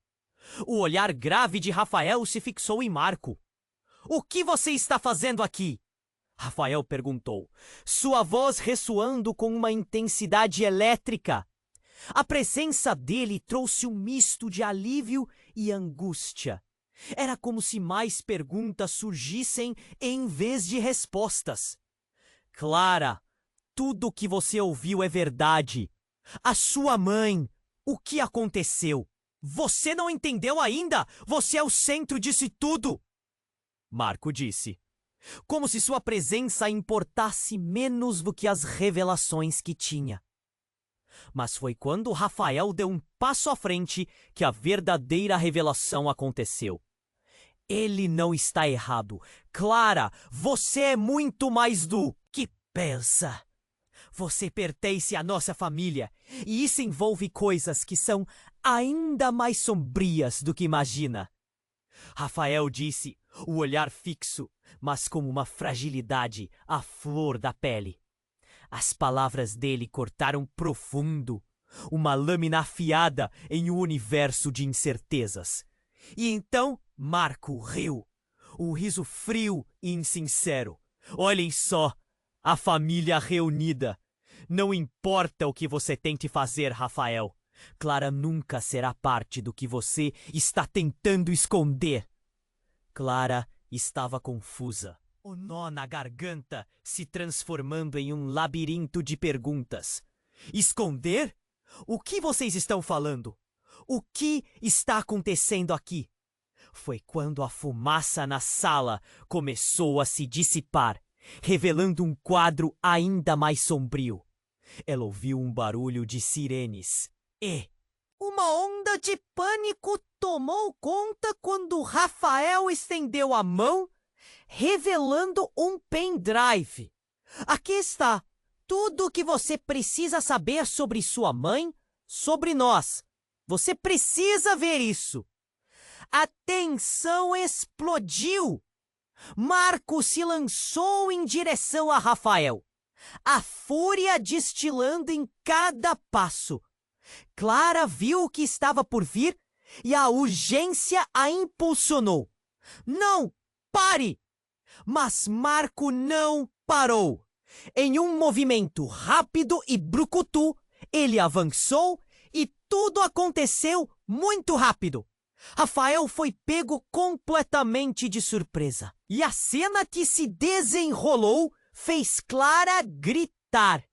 O olhar grave de Rafael se fixou em Marco. O que você está fazendo aqui? Rafael perguntou, sua voz ressoando com uma intensidade elétrica. A presença dele trouxe um misto de alívio e angústia. Era como se mais perguntas surgissem em vez de respostas. Clara, tudo o que você ouviu é verdade. A sua mãe, o que aconteceu? Você não entendeu ainda? Você é o centro disso tudo! Marco disse, como se sua presença importasse menos do que as revelações que tinha. Mas foi quando Rafael deu um passo à frente que a verdadeira revelação aconteceu. Ele não está errado. Clara, você é muito mais do que pensa. Você pertence à nossa família, e isso envolve coisas que são ainda mais sombrias do que imagina. Rafael disse, o olhar fixo, mas com uma fragilidade à flor da pele. As palavras dele cortaram profundo, uma lâmina afiada em um universo de incertezas. E então Marco riu, um riso frio e insincero. Olhem só, a família reunida. Não importa o que você tente fazer, Rafael. Clara nunca será parte do que você está tentando esconder. Clara estava confusa, o nó na garganta se transformando em um labirinto de perguntas. Esconder? O que vocês estão falando? O que está acontecendo aqui? Foi quando a fumaça na sala começou a se dissipar, revelando um quadro ainda mais sombrio. Ela ouviu um barulho de sirenes e uma onda de pânico tomou conta quando Rafael estendeu a mão, revelando um pendrive. Aqui está tudo o que você precisa saber sobre sua mãe, sobre nós. Você precisa ver isso. A tensão explodiu. Marco se lançou em direção a Rafael, a fúria destilando em cada passo. Clara viu o que estava por vir e a urgência a impulsionou. Não, pare! Mas Marco não parou. Em um movimento rápido e brucutu, ele avançou e tudo aconteceu muito rápido. Rafael foi pego completamente de surpresa. E a cena que se desenrolou fez Clara gritar.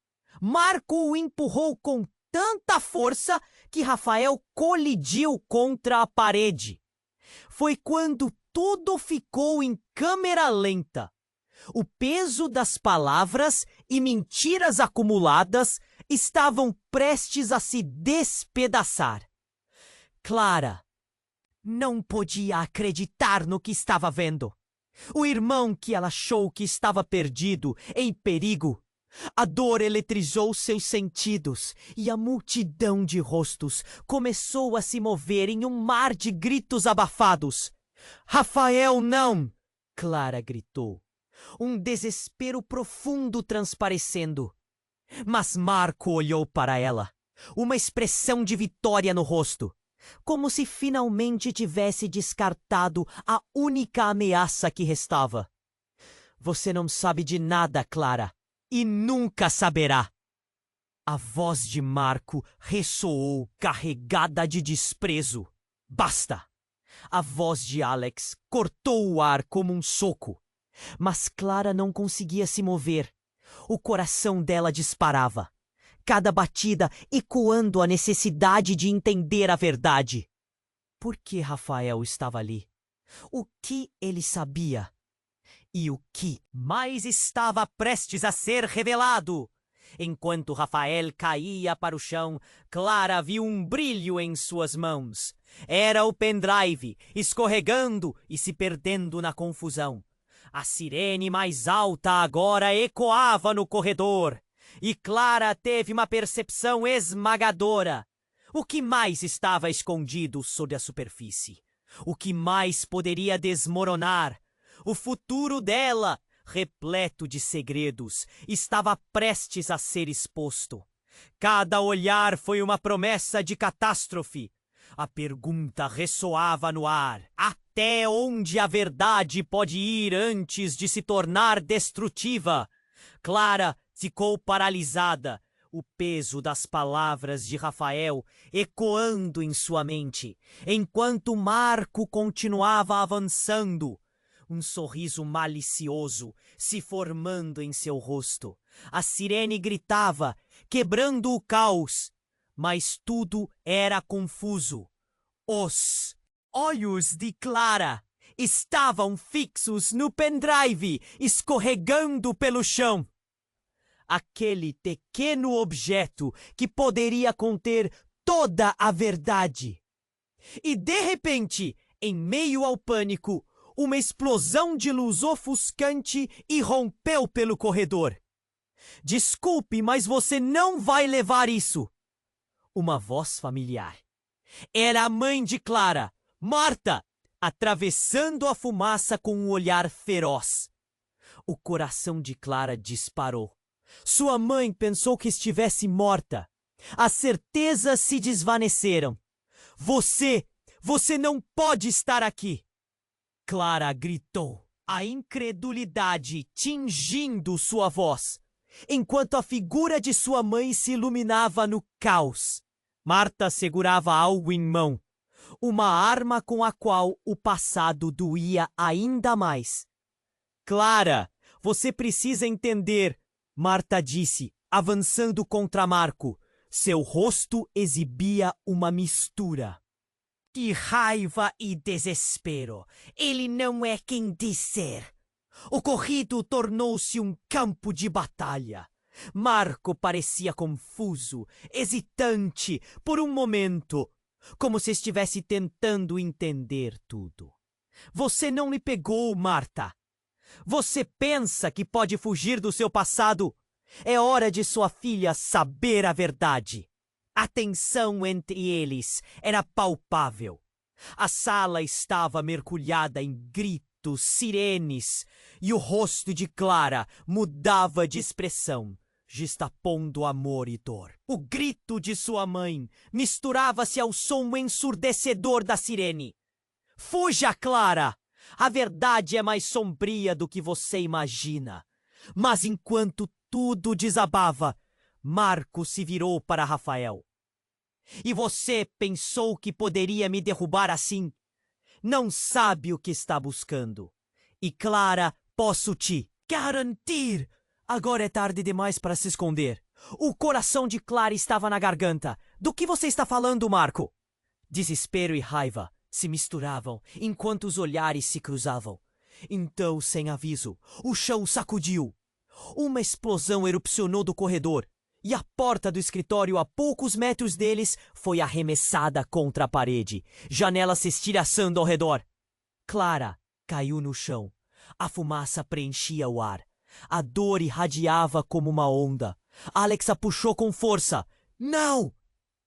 Marco o empurrou com tanta força que Rafael colidiu contra a parede. Foi quando tudo ficou em câmera lenta. O peso das palavras e mentiras acumuladas estavam prestes a se despedaçar. Clara não podia acreditar no que estava vendo. O irmão que ela achou que estava perdido, em perigo. A dor eletrizou seus sentidos e a multidão de rostos começou a se mover em um mar de gritos abafados. Rafael, não! Clara gritou, um desespero profundo transparecendo. Mas Marco olhou para ela, uma expressão de vitória no rosto, como se finalmente tivesse descartado a única ameaça que restava. Você não sabe de nada, Clara, e nunca saberá. A voz de Marco ressoou carregada de desprezo. Basta! A voz de Alex cortou o ar como um soco. Mas Clara não conseguia se mover. O coração dela disparava, cada batida ecoando a necessidade de entender a verdade. Por que Rafael estava ali? O que ele sabia? E o que mais estava prestes a ser revelado? Enquanto Rafael caía para o chão, Clara viu um brilho em suas mãos. Era o pendrive, escorregando e se perdendo na confusão. A sirene mais alta agora ecoava no corredor. E Clara teve uma percepção esmagadora. O que mais estava escondido sob a superfície? O que mais poderia desmoronar? O futuro dela, repleto de segredos, estava prestes a ser exposto. Cada olhar foi uma promessa de catástrofe. A pergunta ressoava no ar: até onde a verdade pode ir antes de se tornar destrutiva? Clara ficou paralisada, o peso das palavras de Rafael ecoando em sua mente, enquanto Marco continuava avançando. Um sorriso malicioso se formando em seu rosto. A sirene gritava, quebrando o caos, mas tudo era confuso. Os olhos de Clara estavam fixos no pendrive, escorregando pelo chão. Aquele pequeno objeto que poderia conter toda a verdade. E de repente, em meio ao pânico, uma explosão de luz ofuscante irrompeu pelo corredor. Desculpe, mas você não vai levar isso. Uma voz familiar. Era a mãe de Clara, Marta, atravessando a fumaça com um olhar feroz. O coração de Clara disparou. Sua mãe pensou que estivesse morta. As certezas se desvaneceram. Você não pode estar aqui! Clara gritou, a incredulidade tingindo sua voz, enquanto a figura de sua mãe se iluminava no caos. Marta segurava algo em mão, uma arma com a qual o passado doía ainda mais. Clara, você precisa entender, Marta disse, avançando contra Marco. Seu rosto exibia uma mistura. Que raiva e desespero! Ele não é quem diz ser. O corrido tornou-se um campo de batalha. Marco parecia confuso, hesitante, por um momento, como se estivesse tentando entender tudo. Você não lhe pegou, Marta. Você pensa que pode fugir do seu passado? É hora de sua filha saber a verdade. A tensão entre eles era palpável. A sala estava mergulhada em gritos, sirenes, e o rosto de Clara mudava de expressão, justapondo amor e dor. O grito de sua mãe misturava-se ao som ensurdecedor da sirene. Fuja, Clara! A verdade é mais sombria do que você imagina. Mas enquanto tudo desabava, Marco se virou para Rafael. E você pensou que poderia me derrubar assim? Não sabe o que está buscando. E Clara, posso te garantir. Agora é tarde demais para se esconder. O coração de Clara estava na garganta. Do que você está falando, Marco? Desespero e raiva se misturavam enquanto os olhares se cruzavam. Então, sem aviso, o chão sacudiu. Uma explosão erupcionou do corredor e a porta do escritório a poucos metros deles foi arremessada contra a parede, janelas se estilhaçando ao redor. Clara caiu no chão. A fumaça preenchia o ar. A dor irradiava como uma onda. Alex a puxou com força. Não!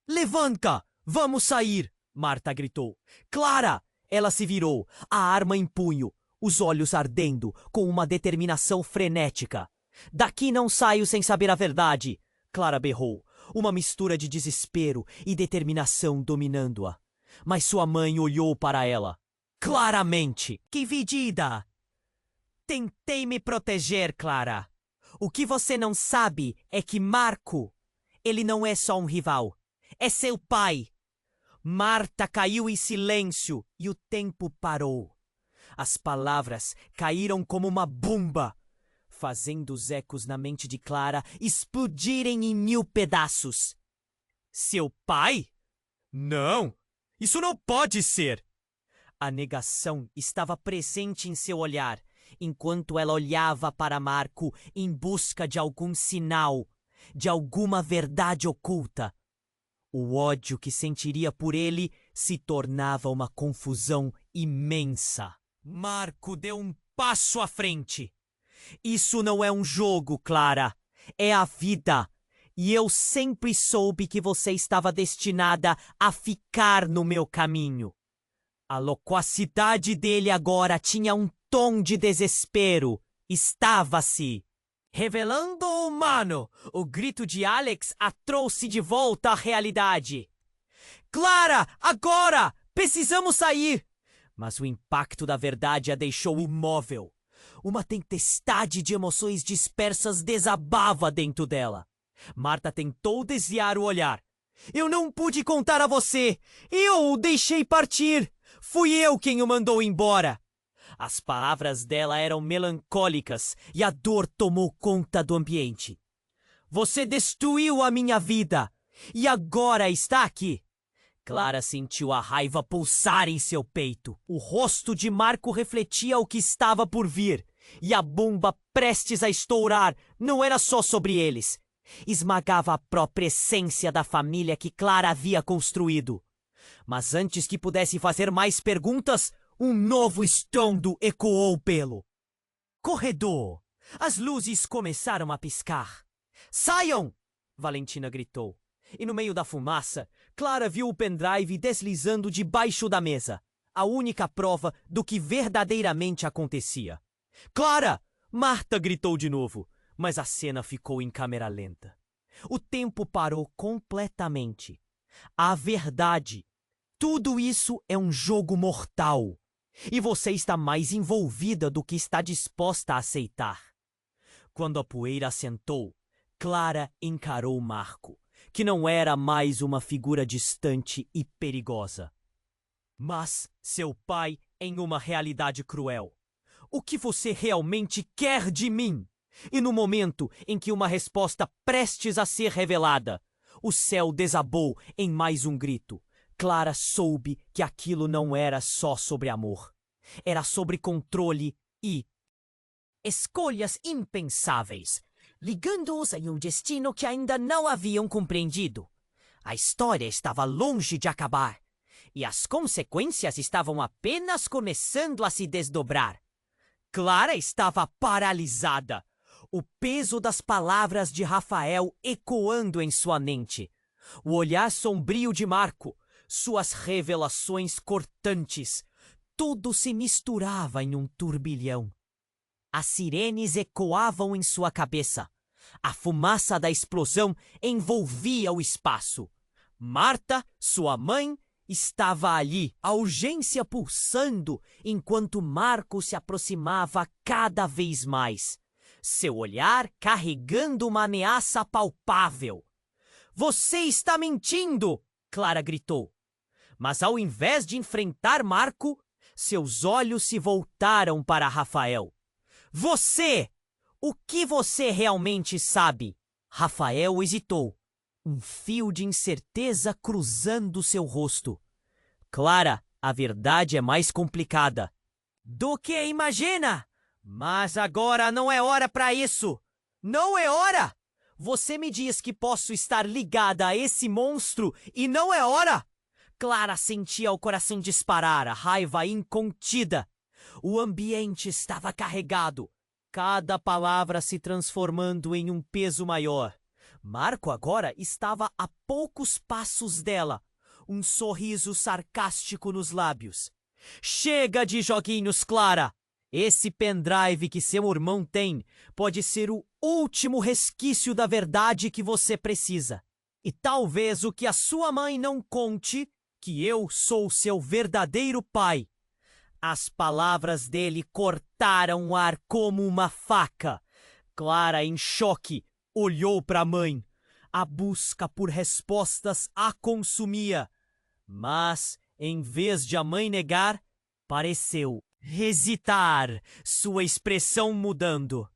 Levanta! Vamos sair! Marta gritou. Clara! Ela se virou, a arma em punho, os olhos ardendo, com uma determinação frenética. Daqui não saio sem saber a verdade! Clara berrou, uma mistura de desespero e determinação dominando-a. Mas sua mãe olhou para ela. Claramente! Que vidida! Tentei me proteger, Clara. O que você não sabe é que Marco, ele não é só um rival. É seu pai. Marta caiu em silêncio e o tempo parou. As palavras caíram como uma bomba, fazendo os ecos na mente de Clara explodirem em 1000 pedaços. Seu pai? Não! Isso não pode ser! A negação estava presente em seu olhar, enquanto ela olhava para Marco em busca de algum sinal, de alguma verdade oculta. O ódio que sentiria por ele se tornava uma confusão imensa. Marco deu um passo à frente. Isso não é um jogo, Clara. É a vida. E eu sempre soube que você estava destinada a ficar no meu caminho. A loquacidade dele agora tinha um tom de desespero. Estava-se revelando humano. O grito de Alex a trouxe de volta à realidade. Clara, agora! Precisamos sair! Mas o impacto da verdade a deixou imóvel. Uma tempestade de emoções dispersas desabava dentro dela. Marta tentou desviar o olhar. Eu não pude contar a você! Eu o deixei partir! Fui eu quem o mandou embora! As palavras dela eram melancólicas e a dor tomou conta do ambiente. Você destruiu a minha vida e agora está aqui. Clara sentiu a raiva pulsar em seu peito. O rosto de Marco refletia o que estava por vir. E a bomba prestes a estourar não era só sobre eles. Esmagava a própria essência da família que Clara havia construído. Mas antes que pudesse fazer mais perguntas, um novo estrondo ecoou pelo corredor. As luzes começaram a piscar. Saiam! Valentina gritou. E no meio da fumaça, Clara viu o pendrive deslizando debaixo da mesa. A única prova do que verdadeiramente acontecia. Clara! Marta gritou de novo, mas a cena ficou em câmera lenta. O tempo parou completamente. A verdade. Tudo isso é um jogo mortal. E você está mais envolvida do que está disposta a aceitar. Quando a poeira assentou, Clara encarou Marco, que não era mais uma figura distante e perigosa, mas seu pai em uma realidade cruel. O que você realmente quer de mim? E no momento em que uma resposta prestes a ser revelada, o céu desabou em mais um grito. Clara soube que aquilo não era só sobre amor. Era sobre controle e escolhas impensáveis, ligando-os a um destino que ainda não haviam compreendido. A história estava longe de acabar, e as consequências estavam apenas começando a se desdobrar. Clara estava paralisada, o peso das palavras de Rafael ecoando em sua mente. O olhar sombrio de Marco, suas revelações cortantes, tudo se misturava em um turbilhão. As sirenes ecoavam em sua cabeça. A fumaça da explosão envolvia o espaço. Marta, sua mãe, estava ali, a urgência pulsando, enquanto Marco se aproximava cada vez mais. Seu olhar carregando uma ameaça palpável. Você está mentindo! Clara gritou. Mas ao invés de enfrentar Marco, seus olhos se voltaram para Rafael. Você! O que você realmente sabe? Rafael hesitou. Um fio de incerteza cruzando seu rosto. Clara, a verdade é mais complicada do que imagina! Mas agora não é hora para isso! Não é hora! Você me diz que posso estar ligada a esse monstro e não é hora! Clara sentia o coração disparar, a raiva incontida. O ambiente estava carregado, cada palavra se transformando em um peso maior. Marco agora estava a poucos passos dela, um sorriso sarcástico nos lábios. Chega de joguinhos, Clara! Esse pendrive que seu irmão tem pode ser o último resquício da verdade que você precisa. E talvez o que a sua mãe não conte, que eu sou seu verdadeiro pai. As palavras dele cortaram o ar como uma faca. Clara, em choque, olhou para a mãe. A busca por respostas a consumia. Mas, em vez de a mãe negar, pareceu hesitar, sua expressão mudando.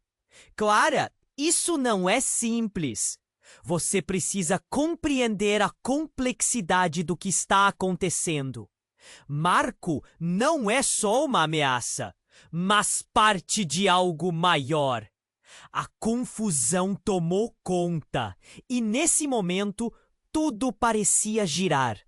Clara, isso não é simples. Você precisa compreender a complexidade do que está acontecendo. Marco não é só uma ameaça, mas parte de algo maior. A confusão tomou conta e, nesse momento, tudo parecia girar.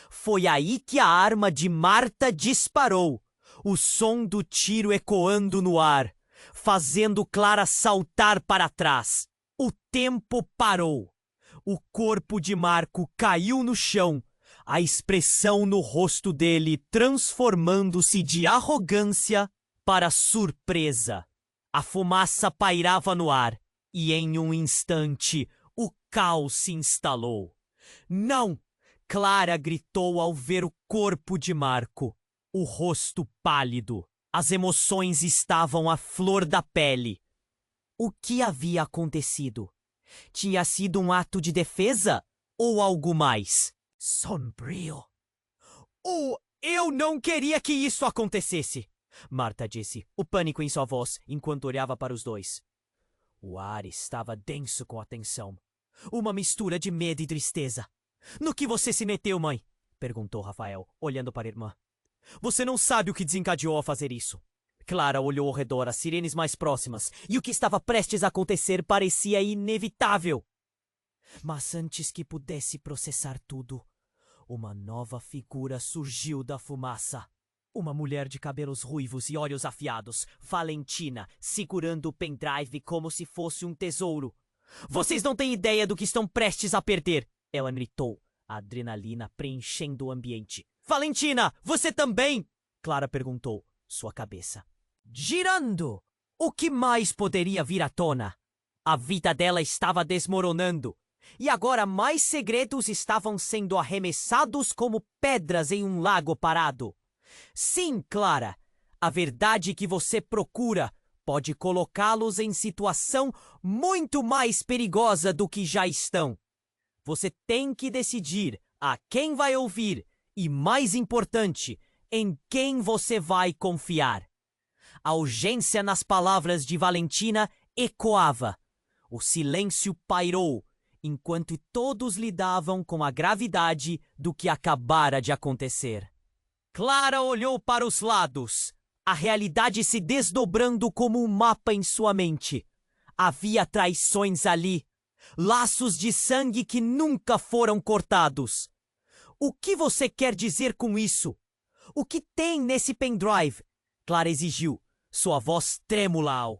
Foi aí que a arma de Marta disparou, o som do tiro ecoando no ar, fazendo Clara saltar para trás. O tempo parou. O corpo de Marco caiu no chão, a expressão no rosto dele transformando-se de arrogância para surpresa. A fumaça pairava no ar e, em um instante, o caos se instalou. Não! Clara gritou ao ver o corpo de Marco, o rosto pálido. As emoções estavam à flor da pele. O que havia acontecido? Tinha sido um ato de defesa ou algo mais? Sombrio. Eu não queria que isso acontecesse, Marta disse, o pânico em sua voz, enquanto olhava para os dois. O ar estava denso com a tensão. Uma mistura de medo e tristeza. No que você se meteu, mãe? Perguntou Rafael, olhando para a irmã. Você não sabe o que desencadeou a fazer isso. Clara olhou ao redor, as sirenes mais próximas, e o que estava prestes a acontecer parecia inevitável. Mas antes que pudesse processar tudo, uma nova figura surgiu da fumaça. Uma mulher de cabelos ruivos e olhos afiados, Valentina, segurando o pendrive como se fosse um tesouro. Vocês não têm ideia do que estão prestes a perder, ela gritou, a adrenalina preenchendo o ambiente. Valentina, você também? Clara perguntou, sua cabeça girando. O que mais poderia vir à tona? A vida dela estava desmoronando. E agora mais segredos estavam sendo arremessados como pedras em um lago parado. Sim, Clara, a verdade que você procura pode colocá-los em situação muito mais perigosa do que já estão. Você tem que decidir a quem vai ouvir e, mais importante, em quem você vai confiar. A urgência nas palavras de Valentina ecoava. O silêncio pairou, enquanto todos lidavam com a gravidade do que acabara de acontecer. Clara olhou para os lados, a realidade se desdobrando como um mapa em sua mente. Havia traições ali, laços de sangue que nunca foram cortados. O que você quer dizer com isso? O que tem nesse pendrive? Clara exigiu, sua voz trêmula.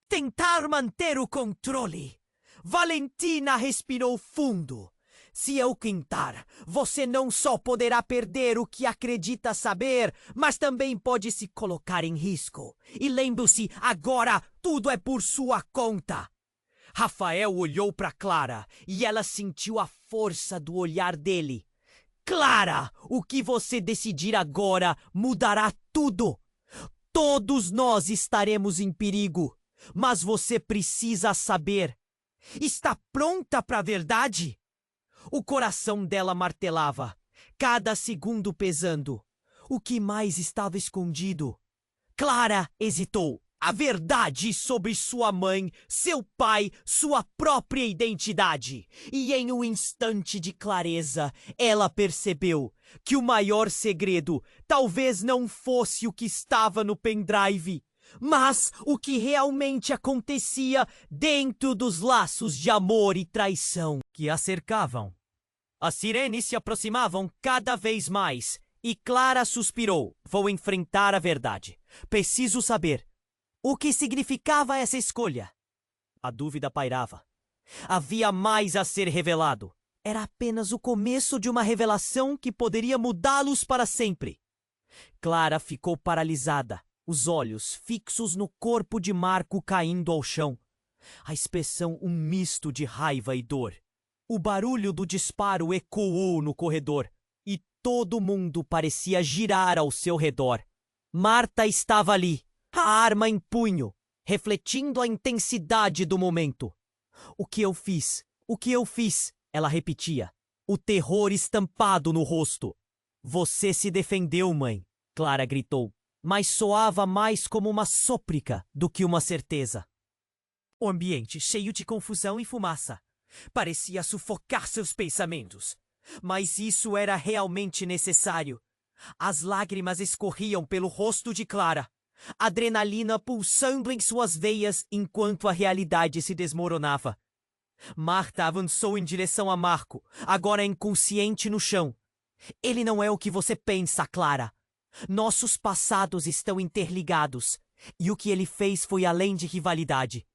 Tentar manter o controle. Valentina respirou fundo. Se eu quintar, você não só poderá perder o que acredita saber, mas também pode se colocar em risco. E lembre-se, agora tudo é por sua conta. Rafael olhou para Clara e ela sentiu a força do olhar dele. Clara, o que você decidir agora mudará tudo. Todos nós estaremos em perigo, mas você precisa saber. Está pronta para a verdade? O coração dela martelava, cada segundo pesando. O que mais estava escondido? Clara hesitou. A verdade sobre sua mãe, seu pai, sua própria identidade. E em um instante de clareza, ela percebeu que o maior segredo talvez não fosse o que estava no pendrive, mas o que realmente acontecia dentro dos laços de amor e traição que a cercavam. As sirenes se aproximavam cada vez mais e Clara suspirou. Vou enfrentar a verdade. Preciso saber. O que significava essa escolha? A dúvida pairava. Havia mais a ser revelado. Era apenas o começo de uma revelação que poderia mudá-los para sempre. Clara ficou paralisada, os olhos fixos no corpo de Marco caindo ao chão. A expressão um misto de raiva e dor. O barulho do disparo ecoou no corredor e todo mundo parecia girar ao seu redor. Marta estava ali, a arma em punho, refletindo a intensidade do momento. O que eu fiz? O que eu fiz? Ela repetia, o terror estampado no rosto. Você se defendeu, mãe, Clara gritou, mas soava mais como uma súplica do que uma certeza. O ambiente cheio de confusão e fumaça. Parecia sufocar seus pensamentos. Mas isso era realmente necessário. As lágrimas escorriam pelo rosto de Clara. Adrenalina pulsando em suas veias enquanto a realidade se desmoronava. Marta avançou em direção a Marco, agora inconsciente no chão. Ele não é o que você pensa, Clara. Nossos passados estão interligados, e o que ele fez foi além de rivalidade.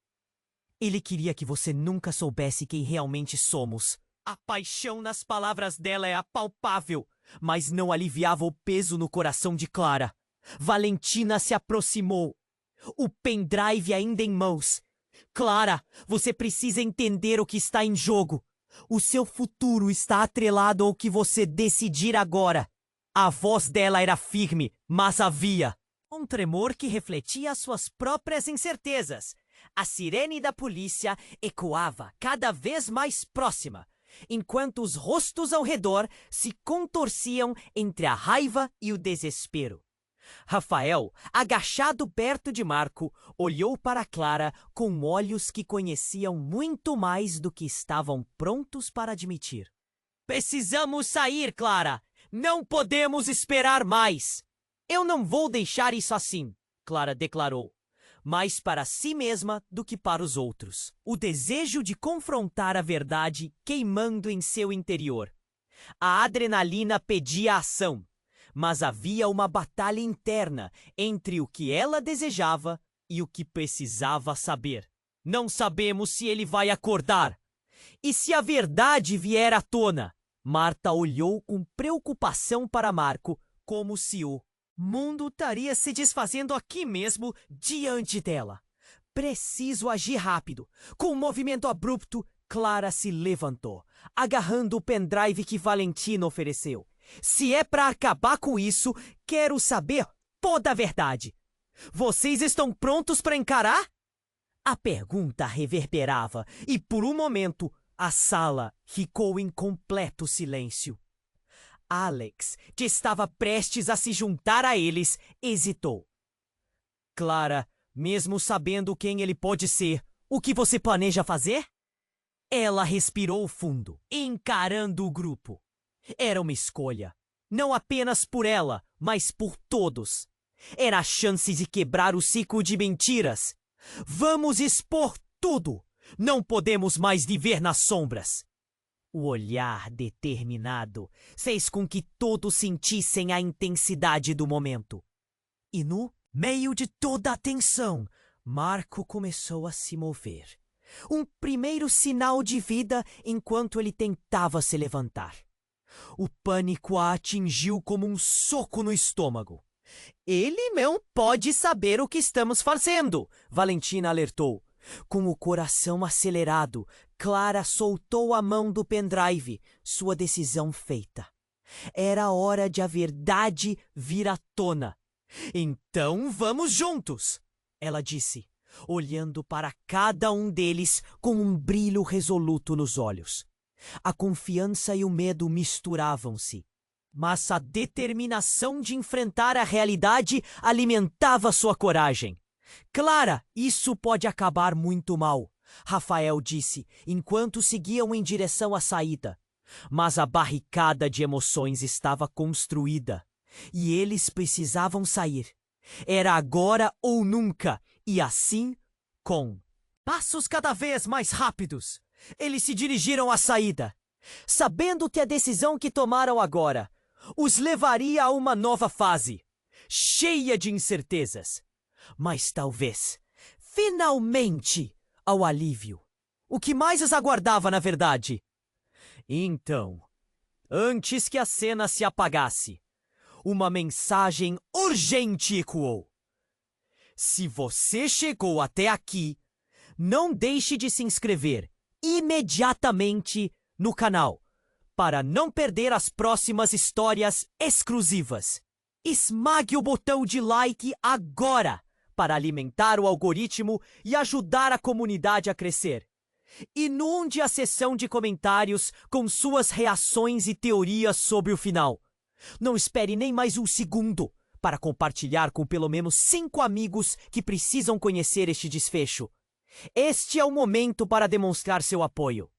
Ele queria que você nunca soubesse quem realmente somos. A paixão nas palavras dela é apalpável, mas não aliviava o peso no coração de Clara. Valentina se aproximou, o pendrive ainda em mãos. Clara, você precisa entender o que está em jogo. O seu futuro está atrelado ao que você decidir agora. A voz dela era firme, mas havia um tremor que refletia suas próprias incertezas. A sirene da polícia ecoava cada vez mais próxima, enquanto os rostos ao redor se contorciam entre a raiva e o desespero. Rafael, agachado perto de Marco, olhou para Clara com olhos que conheciam muito mais do que estavam prontos para admitir. Precisamos sair, Clara! Não podemos esperar mais! Eu não vou deixar isso assim, Clara declarou, mais para si mesma do que para os outros. O desejo de confrontar a verdade queimando em seu interior. A adrenalina pedia ação, mas havia uma batalha interna entre o que ela desejava e o que precisava saber. Não sabemos se ele vai acordar. E se a verdade vier à tona? Marta olhou com preocupação para Marco, como se o mundo estaria se desfazendo aqui mesmo diante dela. Preciso agir rápido. Com um movimento abrupto, Clara se levantou, agarrando o pendrive que Valentina ofereceu. Se é para acabar com isso, quero saber toda a verdade. Vocês estão prontos para encarar? A pergunta reverberava e, por um momento, a sala ficou em completo silêncio. Alex, que estava prestes a se juntar a eles, hesitou. Clara, mesmo sabendo quem ele pode ser, o que você planeja fazer? Ela respirou fundo, encarando o grupo. Era uma escolha, não apenas por ela, mas por todos. Era a chance de quebrar o ciclo de mentiras. Vamos expor tudo! Não podemos mais viver nas sombras! O olhar determinado fez com que todos sentissem a intensidade do momento. E no meio de toda a tensão, Marco começou a se mover. Um primeiro sinal de vida enquanto ele tentava se levantar. O pânico a atingiu como um soco no estômago. Ele não pode saber o que estamos fazendo, Valentina alertou. Com o coração acelerado, Clara soltou a mão do pendrive, sua decisão feita. Era hora de a verdade vir à tona. Então vamos juntos, ela disse, olhando para cada um deles com um brilho resoluto nos olhos. A confiança e o medo misturavam-se, mas a determinação de enfrentar a realidade alimentava sua coragem. Clara, isso pode acabar muito mal, Rafael disse, enquanto seguiam em direção à saída. Mas a barricada de emoções estava construída, e eles precisavam sair. Era agora ou nunca, e assim, com passos cada vez mais rápidos, eles se dirigiram à saída, sabendo que a decisão que tomaram agora os levaria a uma nova fase, cheia de incertezas. Mas talvez, finalmente, ao alívio. O que mais os aguardava, na verdade? Então, antes que a cena se apagasse, uma mensagem urgente ecoou. Se você chegou até aqui, não deixe de se inscrever imediatamente no canal para não perder as próximas histórias exclusivas. Esmague o botão de like agora para alimentar o algoritmo e ajudar a comunidade a crescer. Inunde a seção de comentários com suas reações e teorias sobre o final. Não espere nem mais um segundo para compartilhar com pelo menos 5 amigos que precisam conhecer este desfecho. Este é o momento para demonstrar seu apoio.